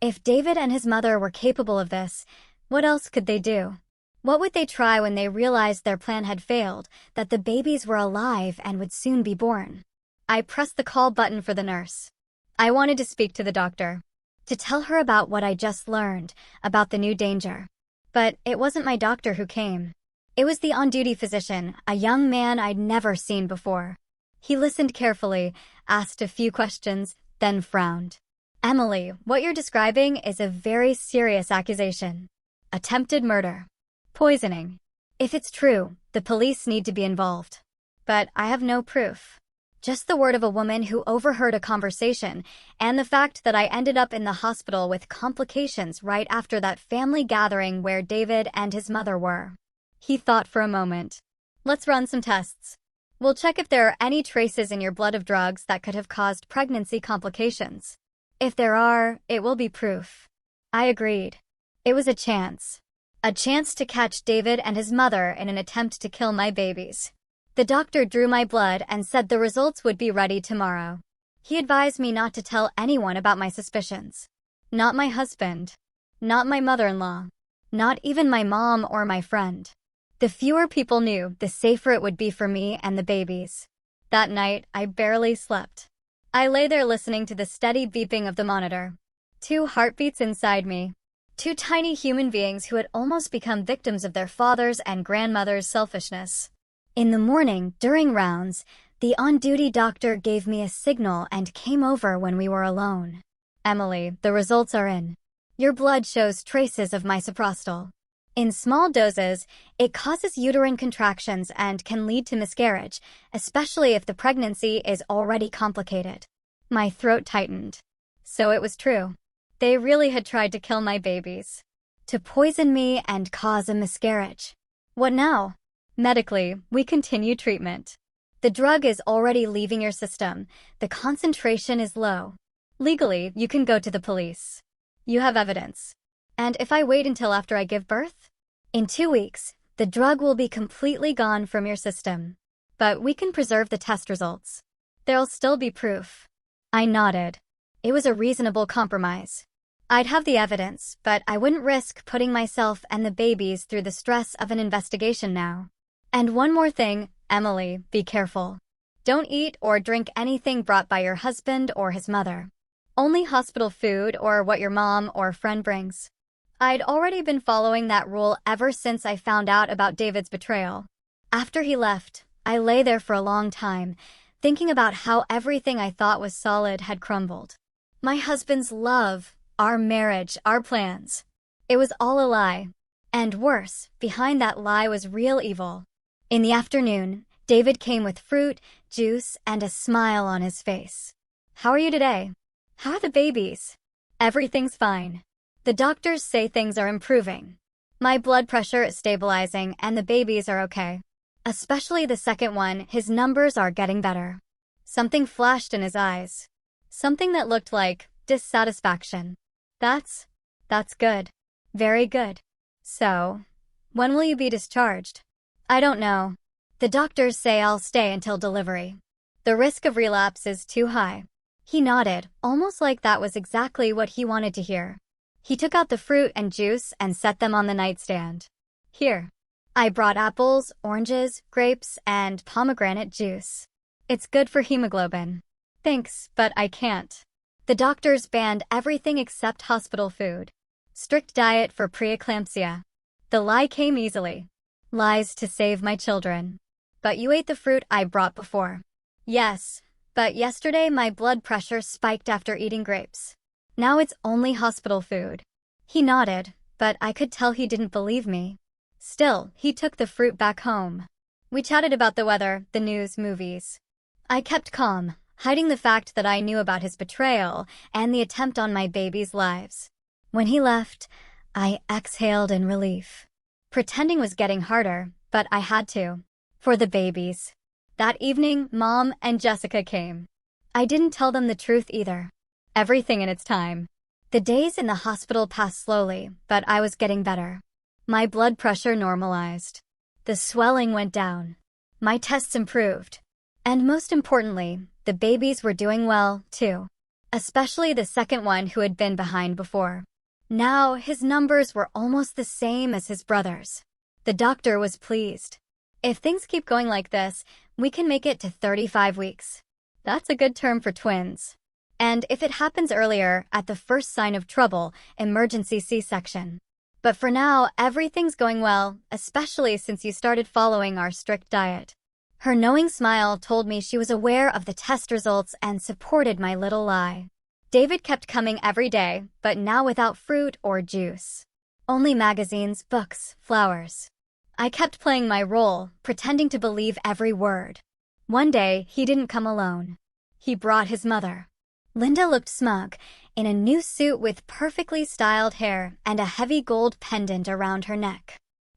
If David and his mother were capable of this, what else could they do? What would they try when they realized their plan had failed, that the babies were alive and would soon be born? I pressed the call button for the nurse. I wanted to speak to the doctor, to tell her about what I just learned, about the new danger. But it wasn't my doctor who came. It was the on-duty physician, a young man I'd never seen before. He listened carefully, asked a few questions, then frowned. "Emily, what you're describing is a very serious accusation. Attempted murder. Poisoning. If it's true, the police need to be involved. But I have no proof. Just the word of a woman who overheard a conversation, and the fact that I ended up in the hospital with complications right after that family gathering where David and his mother were." He thought for a moment. "Let's run some tests. We'll check if there are any traces in your blood of drugs that could have caused pregnancy complications. If there are, it will be proof." I agreed. It was a chance. A chance to catch David and his mother in an attempt to kill my babies. The doctor drew my blood and said the results would be ready tomorrow. He advised me not to tell anyone about my suspicions. Not my husband. Not my mother-in-law. Not even my mom or my friend. The fewer people knew, the safer it would be for me and the babies. That night, I barely slept. I lay there listening to the steady beeping of the monitor. 2 heartbeats inside me. 2 tiny human beings who had almost become victims of their father's and grandmother's selfishness. In the morning, during rounds, the on-duty doctor gave me a signal and came over when we were alone. "Emily, the results are in. Your blood shows traces of misoprostol. In small doses, it causes uterine contractions and can lead to miscarriage, especially if the pregnancy is already complicated." My throat tightened. So it was true. They really had tried to kill my babies. To poison me and cause a miscarriage. What now? Medically, we continue treatment. The drug is already leaving your system. The concentration is low. Legally, you can go to the police. You have evidence. And if I wait until after I give birth? In 2 weeks, the drug will be completely gone from your system. But we can preserve the test results. There'll still be proof. I nodded. It was a reasonable compromise. I'd have the evidence, but I wouldn't risk putting myself and the babies through the stress of an investigation now. And one more thing, Emily, be careful. Don't eat or drink anything brought by your husband or his mother. Only hospital food or what your mom or friend brings. I'd already been following that rule ever since I found out about David's betrayal. After he left, I lay there for a long time, thinking about how everything I thought was solid had crumbled. My husband's love, our marriage, our plans. It was all a lie. And worse, behind that lie was real evil. In the afternoon, David came with fruit, juice, and a smile on his face. "How are you today? How are the babies?" "Everything's fine. The doctors say things are improving. My blood pressure is stabilizing and the babies are okay. Especially the second one, his numbers are getting better." Something flashed in his eyes. Something that looked like dissatisfaction. That's good. Very good. "So, when will you be discharged?" "I don't know. The doctors say I'll stay until delivery. The risk of relapse is too high." He nodded, almost like that was exactly what he wanted to hear. He took out the fruit and juice and set them on the nightstand. "Here." I brought apples, oranges, grapes, and pomegranate juice. "It's good for hemoglobin." "Thanks, but I can't." The doctors banned everything except hospital food. Strict diet for preeclampsia. The lie came easily. Lies to save my children. "But you ate the fruit I brought before." "Yes, but yesterday my blood pressure spiked after eating grapes. Now it's only hospital food." He nodded, but I could tell he didn't believe me. Still, he took the fruit back home. We chatted about the weather, the news, movies. I kept calm, hiding the fact that I knew about his betrayal and the attempt on my babies' lives. When he left, I exhaled in relief. Pretending was getting harder, but I had to. For the babies. That evening, Mom and Jessica came. I didn't tell them the truth either. Everything in its time. The days in the hospital passed slowly, but I was getting better. My blood pressure normalized. The swelling went down. My tests improved. And most importantly, the babies were doing well, too. Especially the second one who had been behind before. Now, his numbers were almost the same as his brother's. The doctor was pleased. If things keep going like this, we can make it to 35 weeks. That's a good term for twins. And if it happens earlier, at the first sign of trouble, emergency C-section. But for now, everything's going well, especially since you started following our strict diet. Her knowing smile told me she was aware of the test results and supported my little lie. David kept coming every day, but now without fruit or juice. Only magazines, books, flowers. I kept playing my role, pretending to believe every word. One day, he didn't come alone. He brought his mother. Linda looked smug, in a new suit with perfectly styled hair and a heavy gold pendant around her neck.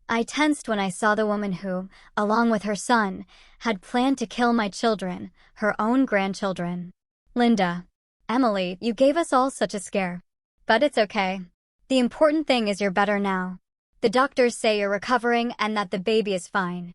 I tensed when I saw the woman who, along with her son, had planned to kill my children, her own grandchildren. Linda. Emily, you gave us all such a scare. But it's okay. The important thing is you're better now. The doctors say you're recovering and that the baby is fine.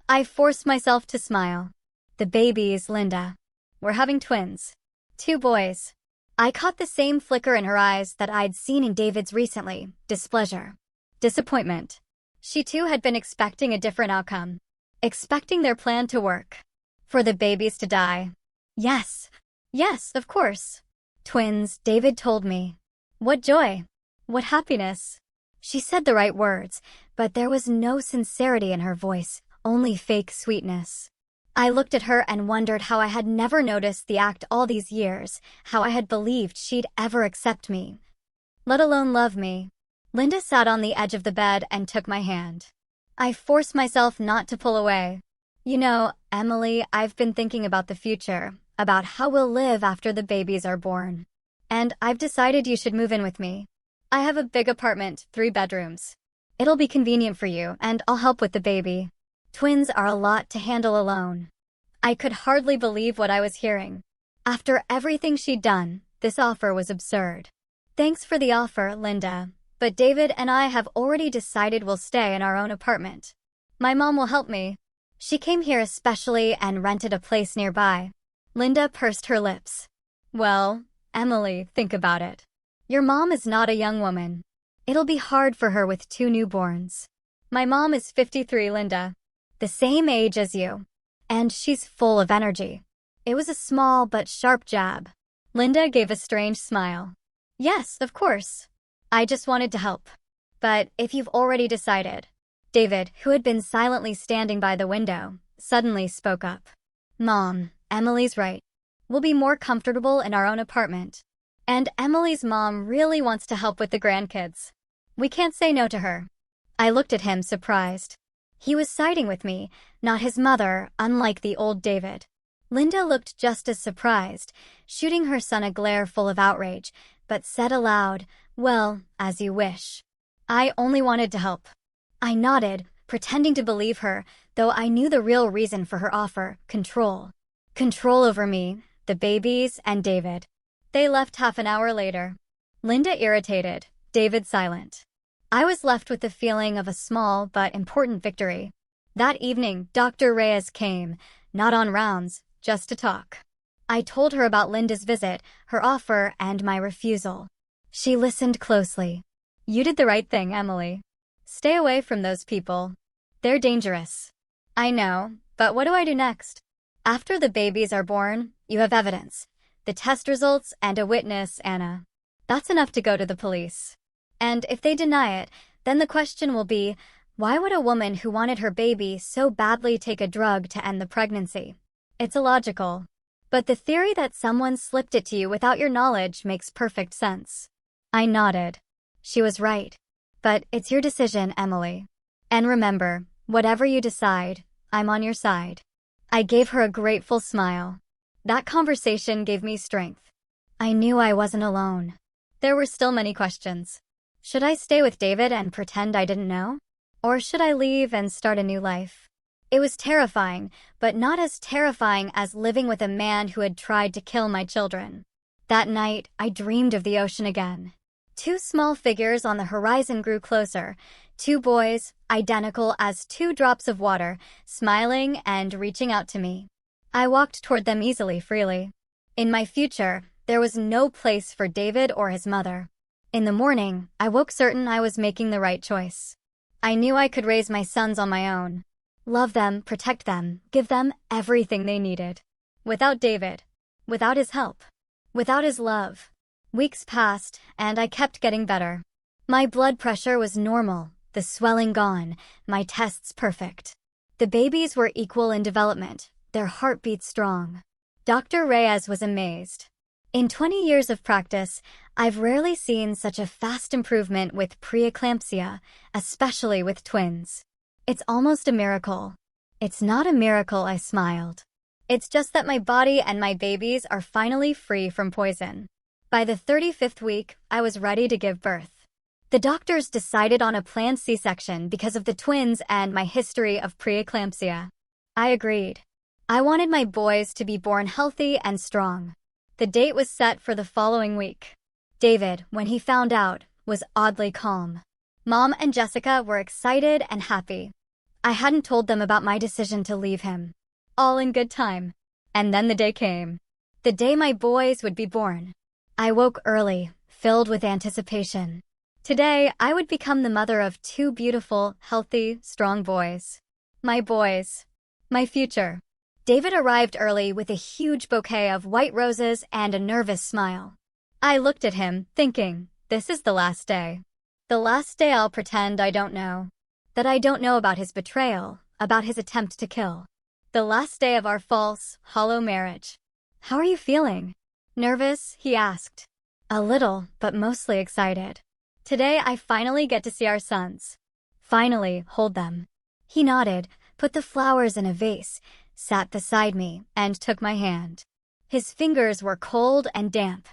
I forced myself to smile. The baby is Linda. We're having twins. 2 boys. I caught the same flicker in her eyes that I'd seen in David's recently, displeasure. Disappointment. She too had been expecting a different outcome. Expecting their plan to work. For the babies to die. Yes. Yes, of course. Twins, David told me. What joy. What happiness. She said the right words, but there was no sincerity in her voice, only fake sweetness. I looked at her and wondered how I had never noticed the act all these years, how I had believed she'd ever accept me, let alone love me. Linda sat on the edge of the bed and took my hand. I forced myself not to pull away. You know, Emily, I've been thinking about the future, about how we'll live after the babies are born. And I've decided you should move in with me. I have a big apartment, 3 bedrooms. It'll be convenient for you, and I'll help with the baby. Twins are a lot to handle alone. I could hardly believe what I was hearing. After everything she'd done, this offer was absurd. Thanks for the offer, Linda, but David and I have already decided we'll stay in our own apartment. My mom will help me. She came here especially and rented a place nearby. Linda pursed her lips. Well, Emily, think about it. Your mom is not a young woman. It'll be hard for her with 2 newborns. My mom is 53, Linda. The same age as you. And she's full of energy. It was a small but sharp jab. Linda gave a strange smile. Yes, of course. I just wanted to help. But if you've already decided. David, who had been silently standing by the window, suddenly spoke up. Mom, Emily's right. We'll be more comfortable in our own apartment. And Emily's mom really wants to help with the grandkids. We can't say no to her. I looked at him surprised. He was siding with me, not his mother, unlike the old David. Linda looked just as surprised, shooting her son a glare full of outrage, but said aloud, well, as you wish. I only wanted to help. I nodded, pretending to believe her, though I knew the real reason for her offer, control. Control over me, the babies, and David. They left half an hour later. Linda irritated, David silent. I was left with the feeling of a small but important victory. That evening, Dr. Reyes came, not on rounds, just to talk. I told her about Linda's visit, her offer, and my refusal. She listened closely. You did the right thing, Emily. Stay away from those people. They're dangerous. I know, but what do I do next? After the babies are born, you have evidence. The test results and a witness, Anna. That's enough to go to the police. And if they deny it, then the question will be, why would a woman who wanted her baby so badly take a drug to end the pregnancy? It's illogical. But the theory that someone slipped it to you without your knowledge makes perfect sense. I nodded. She was right. But it's your decision, Emily. And remember, whatever you decide, I'm on your side. I gave her a grateful smile. That conversation gave me strength. I knew I wasn't alone. There were still many questions. Should I stay with David and pretend I didn't know? Or should I leave and start a new life? It was terrifying, but not as terrifying as living with a man who had tried to kill my children. That night, I dreamed of the ocean again. Two small figures on the horizon grew closer. Two boys, identical as two drops of water, smiling and reaching out to me. I walked toward them easily, freely. In my future, there was no place for David or his mother. In the morning, I woke certain I was making the right choice. I knew I could raise my sons on my own. Love them, protect them, give them everything they needed. Without David. Without his help. Without his love. Weeks passed, and I kept getting better. My blood pressure was normal, the swelling gone, my tests perfect. The babies were equal in development, their heartbeats strong. Dr. Reyes was amazed. In 20 years of practice, I've rarely seen such a fast improvement with preeclampsia, especially with twins. It's almost a miracle. It's not a miracle, I smiled. It's just that my body and my babies are finally free from poison. By the 35th week, I was ready to give birth. The doctors decided on a planned C-section because of the twins and my history of preeclampsia. I agreed. I wanted my boys to be born healthy and strong. The date was set for the following week. David, when he found out, was oddly calm. Mom and Jessica were excited and happy. I hadn't told them about my decision to leave him. All in good time. And then the day came. The day my boys would be born. I woke early, filled with anticipation. Today, I would become the mother of two beautiful, healthy, strong boys. My boys. My future. David arrived early with a huge bouquet of white roses and a nervous smile. I looked at him, thinking, this is the last day. The last day I'll pretend I don't know. That I don't know about his betrayal, about his attempt to kill. The last day of our false, hollow marriage. How are you feeling? Nervous? He asked. A little, but mostly excited. Today I finally get to see our sons. Finally, hold them. He nodded, put the flowers in a vase, sat beside me, and took my hand. His fingers were cold and damp.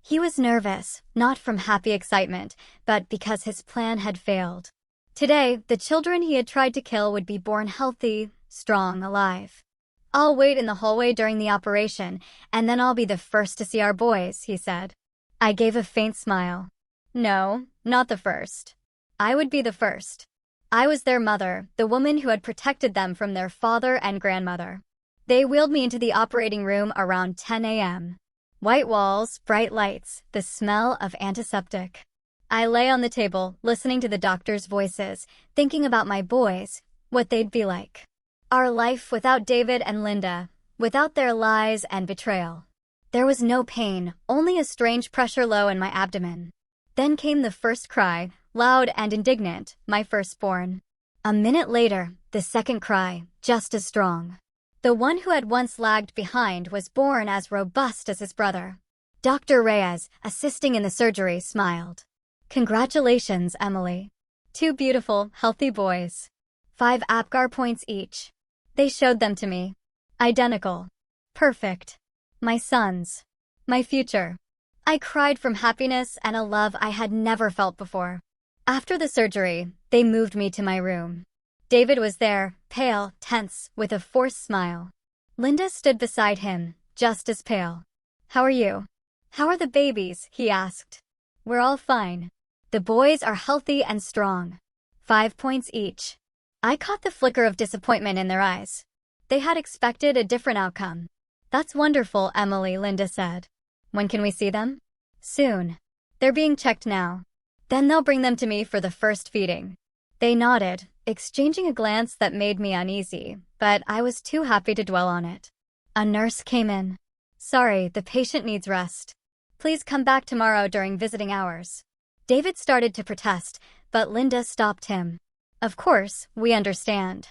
He was nervous, not from happy excitement, but because his plan had failed. Today, the children he had tried to kill would be born healthy, strong, alive. I'll wait in the hallway during the operation, and then I'll be the first to see our boys, he said. I gave a faint smile. No, not the first. I would be the first. I was their mother, the woman who had protected them from their father and grandmother. They wheeled me into the operating room around 10 a.m. White walls, bright lights, the smell of antiseptic. I lay on the table, listening to the doctors' voices, thinking about my boys, what they'd be like. Our life without David and Linda, without their lies and betrayal. There was no pain, only a strange pressure low in my abdomen. Then came the first cry, loud and indignant, my firstborn. A minute later, the second cry, just as strong. The one who had once lagged behind was born as robust as his brother. Dr. Reyes, assisting in the surgery, smiled. Congratulations, Emily. Two beautiful, healthy boys. 5 APGAR points each. They showed them to me. Identical. Perfect. My sons. My future. I cried from happiness and a love I had never felt before. After the surgery, they moved me to my room. David was there, pale, tense, with a forced smile. Linda stood beside him, just as pale. How are you? How are the babies? He asked. We're all fine. The boys are healthy and strong. 5 points each. I caught the flicker of disappointment in their eyes. They had expected a different outcome. That's wonderful, Emily, Linda said. When can we see them? Soon. They're being checked now. Then they'll bring them to me for the first feeding. They nodded, exchanging a glance that made me uneasy, but I was too happy to dwell on it. A nurse came in. Sorry, the patient needs rest. Please come back tomorrow during visiting hours. David started to protest, but Linda stopped him. Of course, we understand.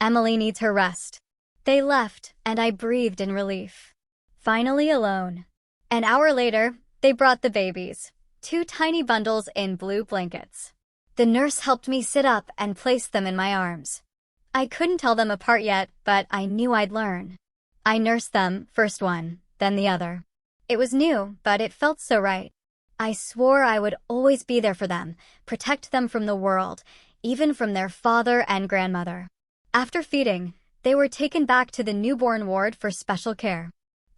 Emily needs her rest. They left, and I breathed in relief. Finally alone. An hour later, they brought the babies, 2 tiny bundles in blue blankets. The nurse helped me sit up and place them in my arms. I couldn't tell them apart yet, but I knew I'd learn. I nursed them, first one, then the other. It was new, but it felt so right. I swore I would always be there for them, protect them from the world, even from their father and grandmother. After feeding, They were taken back to the newborn ward for special care.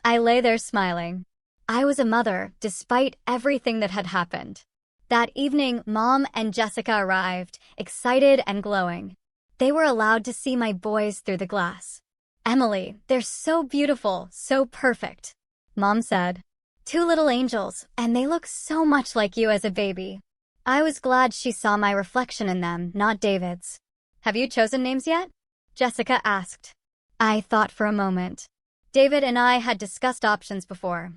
I lay there smiling. I was a mother, despite everything that had happened. That evening, Mom and Jessica arrived, excited and glowing. They were allowed to see my boys through the glass. "Emily, they're so beautiful, so perfect," Mom said. "Two little angels, and they look so much like you as a baby." I was glad she saw my reflection in them, not David's. "Have you chosen names yet?" Jessica asked. I thought for a moment. David and I had discussed options before.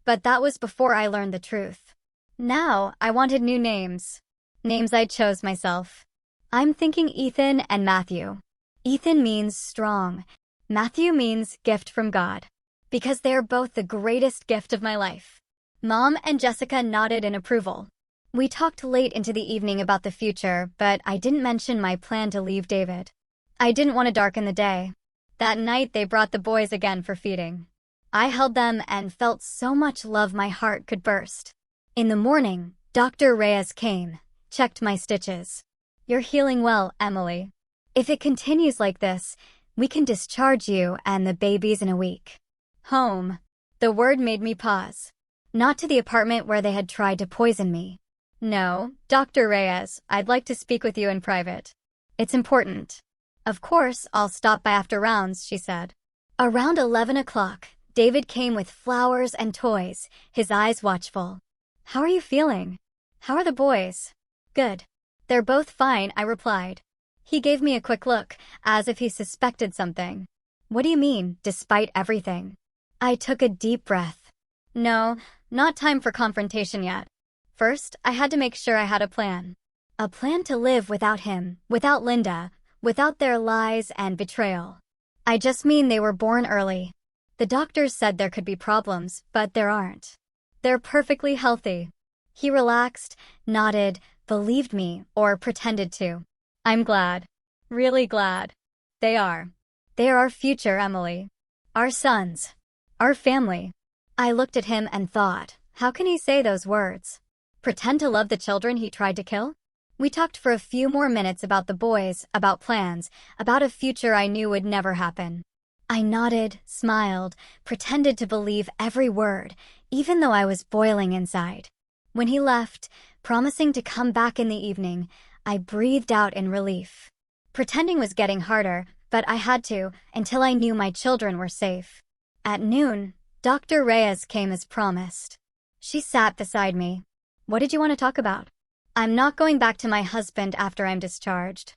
But that was before I learned the truth. Now, I wanted new names. Names I chose myself. I'm thinking Ethan and Matthew. Ethan means strong. Matthew means gift from God. Because they're both the greatest gift of my life. Mom and Jessica nodded in approval. We talked late into the evening about the future, but I didn't mention my plan to leave David. I didn't want to darken the day. That night, they brought the boys again for feeding. I held them and felt so much love my heart could burst. In the morning, Dr. Reyes came, checked my stitches. "You're healing well, Emily. If it continues like this, we can discharge you and the babies in a week." Home. The word made me pause. Not to the apartment where they had tried to poison me. "No, Dr. Reyes, I'd like to speak with you in private. It's important." "Of course, I'll stop by after rounds," she said. Around 11 o'clock, David came with flowers and toys, his eyes watchful. "How are you feeling? How are the boys?" "Good. They're both fine," I replied. He gave me a quick look, as if he suspected something. "What do you mean, despite everything?" I took a deep breath. No, not time for confrontation yet. First, I had to make sure I had a plan. A plan to live without him, without Linda, without their lies and betrayal. I just mean they were born early. The doctors said there could be problems, but there aren't. They're perfectly healthy. He relaxed, nodded, believed me, or pretended to. I'm glad. Really glad. They are. They are our future, Emily. Our sons. Our family. I looked at him and thought, how can he say those words? Pretend to love the children he tried to kill? We talked for a few more minutes about the boys, about plans, about a future I knew would never happen. I nodded, smiled, pretended to believe every word, even though I was boiling inside. When he left, promising to come back in the evening, I breathed out in relief. Pretending was getting harder, but I had to, until I knew my children were safe. At noon, Dr. Reyes came as promised. She sat beside me. "What did you want to talk about?" "I'm not going back to my husband after I'm discharged."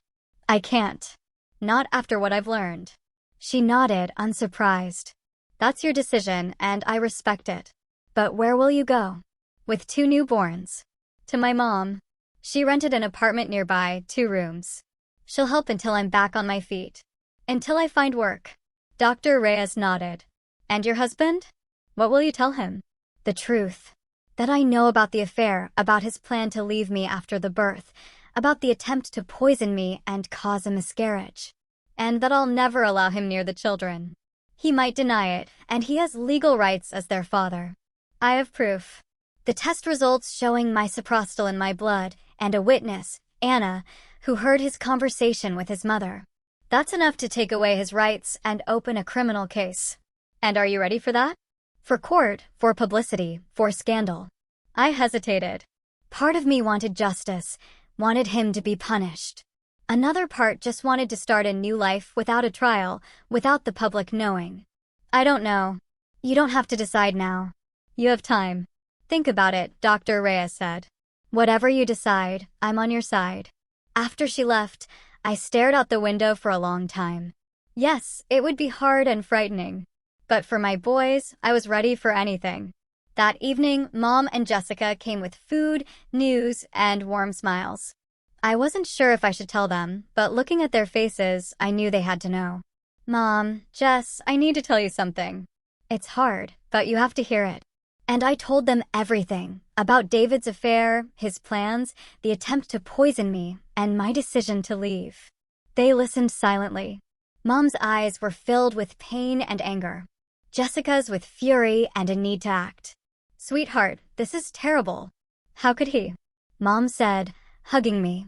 "I can't. Not after what I've learned." She nodded, unsurprised. "That's your decision, and I respect it. But where will you go?" "With 2 newborns. To my mom. She rented an apartment nearby, 2 rooms. She'll help until I'm back on my feet. Until I find work." Dr. Reyes nodded. "And your husband? What will you tell him?" "The truth. That I know about the affair, about his plan to leave me after the birth, about the attempt to poison me and cause a miscarriage. And that I'll never allow him near the children. He might deny it, and he has legal rights as their father. I have proof. The test results showing misoprostol in my blood, and a witness, Anna, who heard his conversation with his mother. That's enough to take away his rights and open a criminal case. And are you ready for that? For court, for publicity, for scandal." I hesitated. Part of me wanted justice, wanted him to be punished. Another part just wanted to start a new life without a trial, without the public knowing. "I don't know. You don't have to decide now. You have time. Think about it," Dr. Reyes said. "Whatever you decide, I'm on your side." After she left, I stared out the window for a long time. Yes, it would be hard and frightening. But for my boys, I was ready for anything. That evening, Mom and Jessica came with food, news, and warm smiles. I wasn't sure if I should tell them, but looking at their faces, I knew they had to know. "Mom, Jess, I need to tell you something. It's hard, but you have to hear it." And I told them everything, about David's affair, his plans, the attempt to poison me, and my decision to leave. They listened silently. Mom's eyes were filled with pain and anger. Jessica's with fury and a need to act. "Sweetheart, this is terrible. How could he?" Mom said, hugging me.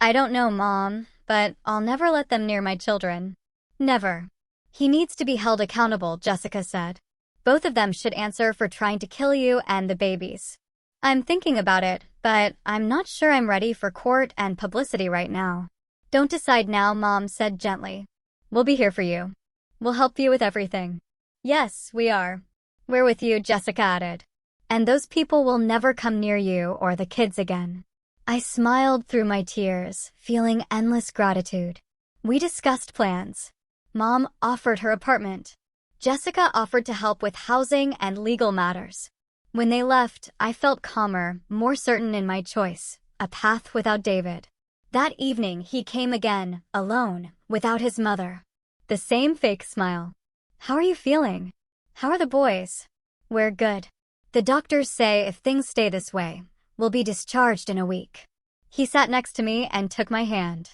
"I don't know, Mom, but I'll never let them near my children." Never. He needs to be held accountable, Jessica said. Both of them should answer for trying to kill you and the babies. I'm thinking about it, but I'm not sure I'm ready for court and publicity right now. Don't decide now, Mom said gently. We'll be here for you. We'll help you with everything. Yes, we are. We're with you, Jessica added. And those people will never come near you or the kids again. I smiled through my tears, feeling endless gratitude. We discussed plans. Mom offered her apartment. Jessica offered to help with housing and legal matters. When they left, I felt calmer, more certain in my choice, a path without David. That evening, he came again, alone, without his mother. The same fake smile. How are you feeling? How are the boys? We're good. The doctors say if things stay this way, we'll be discharged in a week. He sat next to me and took my hand.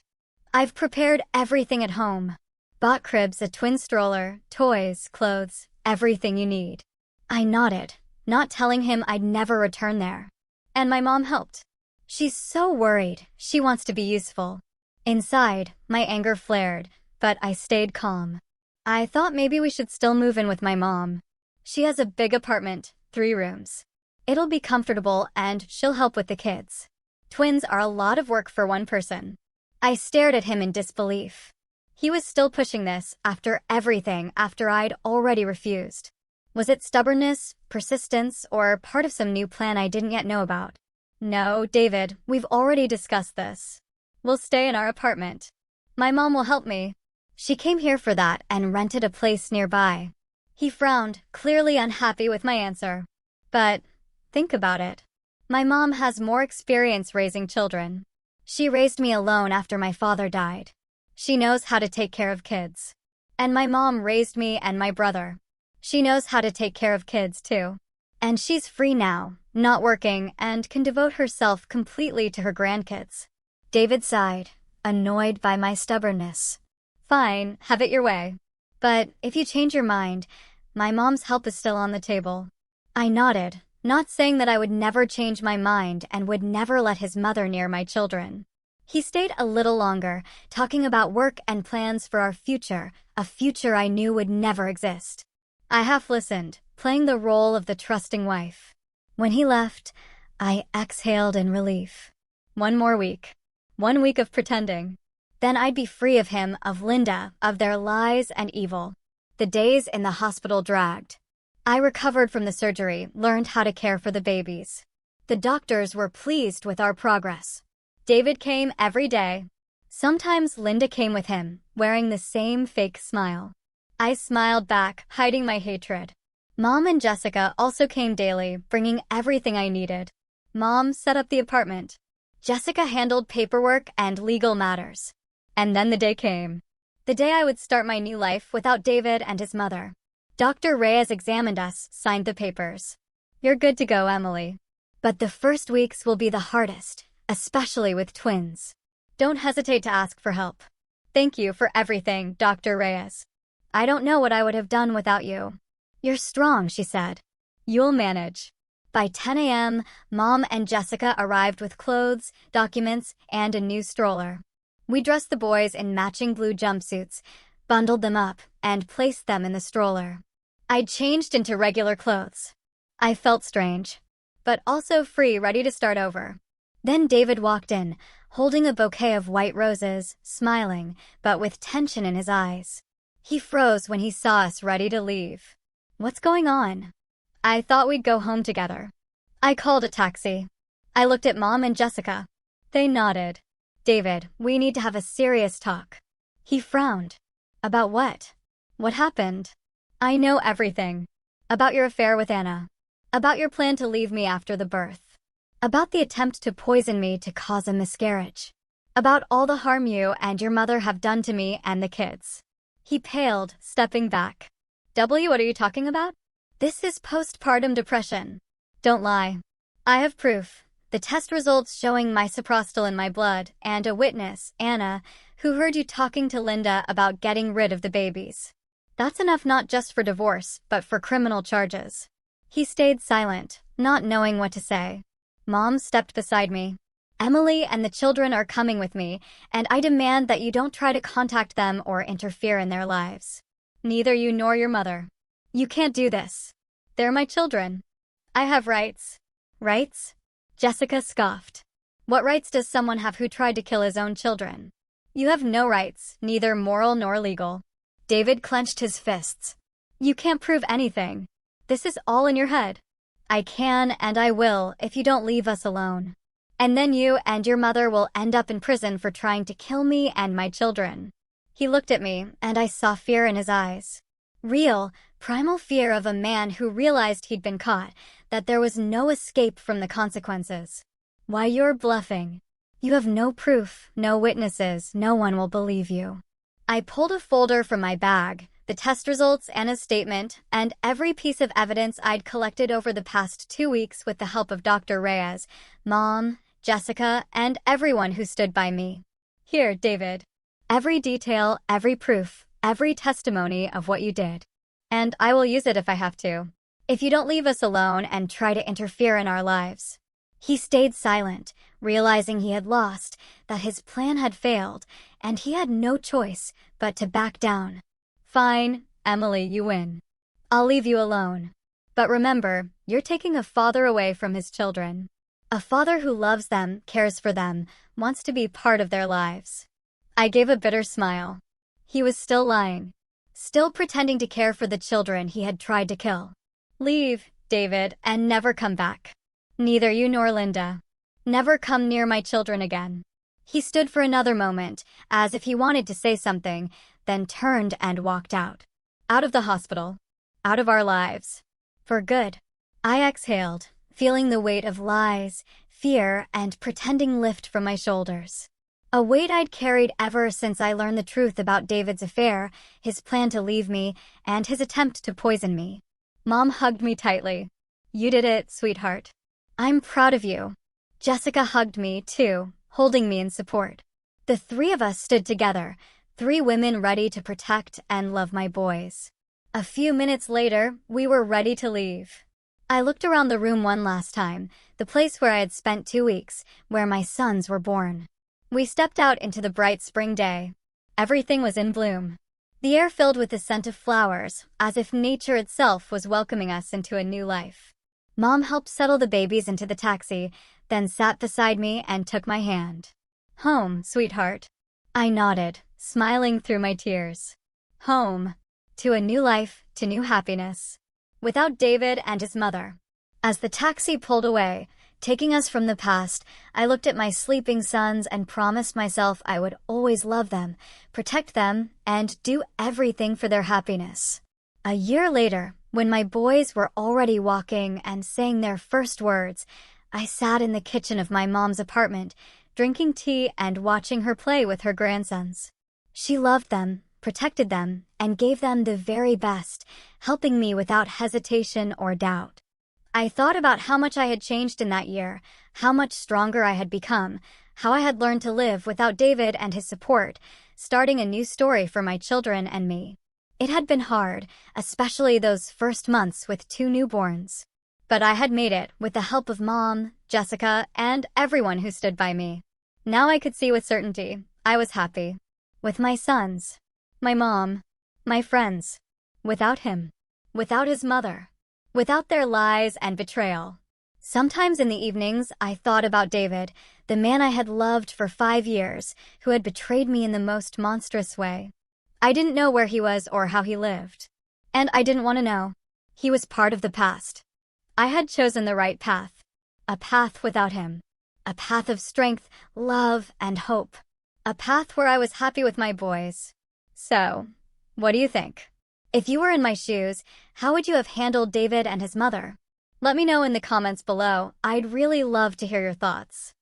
I've prepared everything at home. Bought cribs, a twin stroller, toys, clothes, everything you need. I nodded, not telling him I'd never return there. And my mom helped. She's so worried. She wants to be useful. Inside, my anger flared, but I stayed calm. I thought maybe we should still move in with my mom. She has a big apartment, 3 rooms. It'll be comfortable and she'll help with the kids. Twins are a lot of work for one person. I stared at him in disbelief. He was still pushing this after everything after I'd already refused. Was it stubbornness, persistence, or part of some new plan I didn't yet know about? No, David, we've already discussed this. We'll stay in our apartment. My mom will help me. She came here for that and rented a place nearby. He frowned, clearly unhappy with my answer. But think about it. My mom has more experience raising children. She raised me alone after my father died. She knows how to take care of kids. And my mom raised me and my brother. She knows how to take care of kids too. And she's free now, not working, and can devote herself completely to her grandkids. David sighed, annoyed by my stubbornness. Fine, have it your way. But if you change your mind, my mom's help is still on the table. I nodded, not saying that I would never change my mind and would never let his mother near my children. He stayed a little longer, talking about work and plans for our future, a future I knew would never exist. I half listened, playing the role of the trusting wife. When he left, I exhaled in relief. One more week. 1 week of pretending. Then I'd be free of him, of Linda, of their lies and evil. The days in the hospital dragged. I recovered from the surgery, learned how to care for the babies. The doctors were pleased with our progress. David came every day. Sometimes Linda came with him, wearing the same fake smile. I smiled back, hiding my hatred. Mom and Jessica also came daily, bringing everything I needed. Mom set up the apartment. Jessica handled paperwork and legal matters. And then the day came. The day I would start my new life without David and his mother. Dr. Reyes examined us, signed the papers. You're good to go, Emily. But the first weeks will be the hardest, especially with twins. Don't hesitate to ask for help. Thank you for everything, Dr. Reyes. I don't know what I would have done without you. You're strong, she said. You'll manage. By 10 a.m., Mom and Jessica arrived with clothes, documents, and a new stroller. We dressed the boys in matching blue jumpsuits, bundled them up, and placed them in the stroller. I'd changed into regular clothes. I felt strange, but also free, ready to start over. Then David walked in, holding a bouquet of white roses, smiling, but with tension in his eyes. He froze when he saw us ready to leave. What's going on? I thought we'd go home together. I called a taxi. I looked at Mom and Jessica. They nodded. David, we need to have a serious talk. He frowned. About what? What happened? I know everything. About your affair with Anna. About your plan to leave me after the birth. About the attempt to poison me to cause a miscarriage. About all the harm you and your mother have done to me and the kids. He paled, stepping back. What are you talking about? This is postpartum depression. Don't lie. I have proof. The test results showing misoprostol in my blood, and a witness, Anna, who heard you talking to Linda about getting rid of the babies. That's enough not just for divorce, but for criminal charges. He stayed silent, not knowing what to say. Mom stepped beside me. Emily and the children are coming with me, and I demand that you don't try to contact them or interfere in their lives. Neither you nor your mother. You can't do this. They're my children. I have rights. Rights? Jessica scoffed. What rights does someone have who tried to kill his own children? You have no rights, neither moral nor legal. David clenched his fists. You can't prove anything. This is all in your head. I can and I will if you don't leave us alone. And then you and your mother will end up in prison for trying to kill me and my children. He looked at me, and I saw fear in his eyes. Real, primal fear of a man who realized he'd been caught, that there was no escape from the consequences. Why, you're bluffing. You have no proof, no witnesses, no one will believe you. I pulled a folder from my bag, the test results and a statement, and every piece of evidence I'd collected over the past 2 weeks with the help of Dr. Reyes, Mom, Jessica, and everyone who stood by me. Here, David. Every detail, every proof, every testimony of what you did. And I will use it if I have to. If you don't leave us alone and try to interfere in our lives. He stayed silent, realizing he had lost, that his plan had failed, and he had no choice but to back down. Fine, Emily, you win. I'll leave you alone. But remember, you're taking a father away from his children. A father who loves them, cares for them, wants to be part of their lives. I gave a bitter smile. He was still lying. Still pretending to care for the children he had tried to kill. Leave, David, and never come back. Neither you nor Linda. Never come near my children again. He stood for another moment, as if he wanted to say something, then turned and walked out. Out of the hospital. Out of our lives. For good. I exhaled, feeling the weight of lies, fear, and pretending lift from my shoulders. A weight I'd carried ever since I learned the truth about David's affair, his plan to leave me, and his attempt to poison me. Mom hugged me tightly. You did it, sweetheart. I'm proud of you. Jessica hugged me, too, holding me in support. The three of us stood together, 3 women ready to protect and love my boys. A few minutes later, we were ready to leave. I looked around the room one last time, the place where I had spent 2 weeks, where my sons were born. We stepped out into the bright spring day. Everything was in bloom. The air filled with the scent of flowers, as if nature itself was welcoming us into a new life. Mom helped settle the babies into the taxi, then sat beside me and took my hand. Home, sweetheart. I nodded, smiling through my tears. Home. To a new life, to new happiness. Without David and his mother. As the taxi pulled away, taking us from the past, I looked at my sleeping sons and promised myself I would always love them, protect them, and do everything for their happiness. A year later, when my boys were already walking and saying their first words, I sat in the kitchen of my mom's apartment, drinking tea and watching her play with her grandsons. She loved them, protected them, and gave them the very best, helping me without hesitation or doubt. I thought about how much I had changed in that year, how much stronger I had become, how I had learned to live without David and his support, starting a new story for my children and me. It had been hard, especially those first months with 2 newborns. But I had made it with the help of Mom, Jessica, and everyone who stood by me. Now I could see with certainty, I was happy. With my sons, my mom, my friends. Without him. Without his mother. Without their lies and betrayal. Sometimes in the evenings, I thought about David, the man I had loved for 5 years, who had betrayed me in the most monstrous way. I didn't know where he was or how he lived. And I didn't want to know. He was part of the past. I had chosen the right path. A path without him. A path of strength, love, and hope. A path where I was happy with my boys. So, what do you think? If you were in my shoes, how would you have handled David and his mother? Let me know in the comments below. I'd really love to hear your thoughts.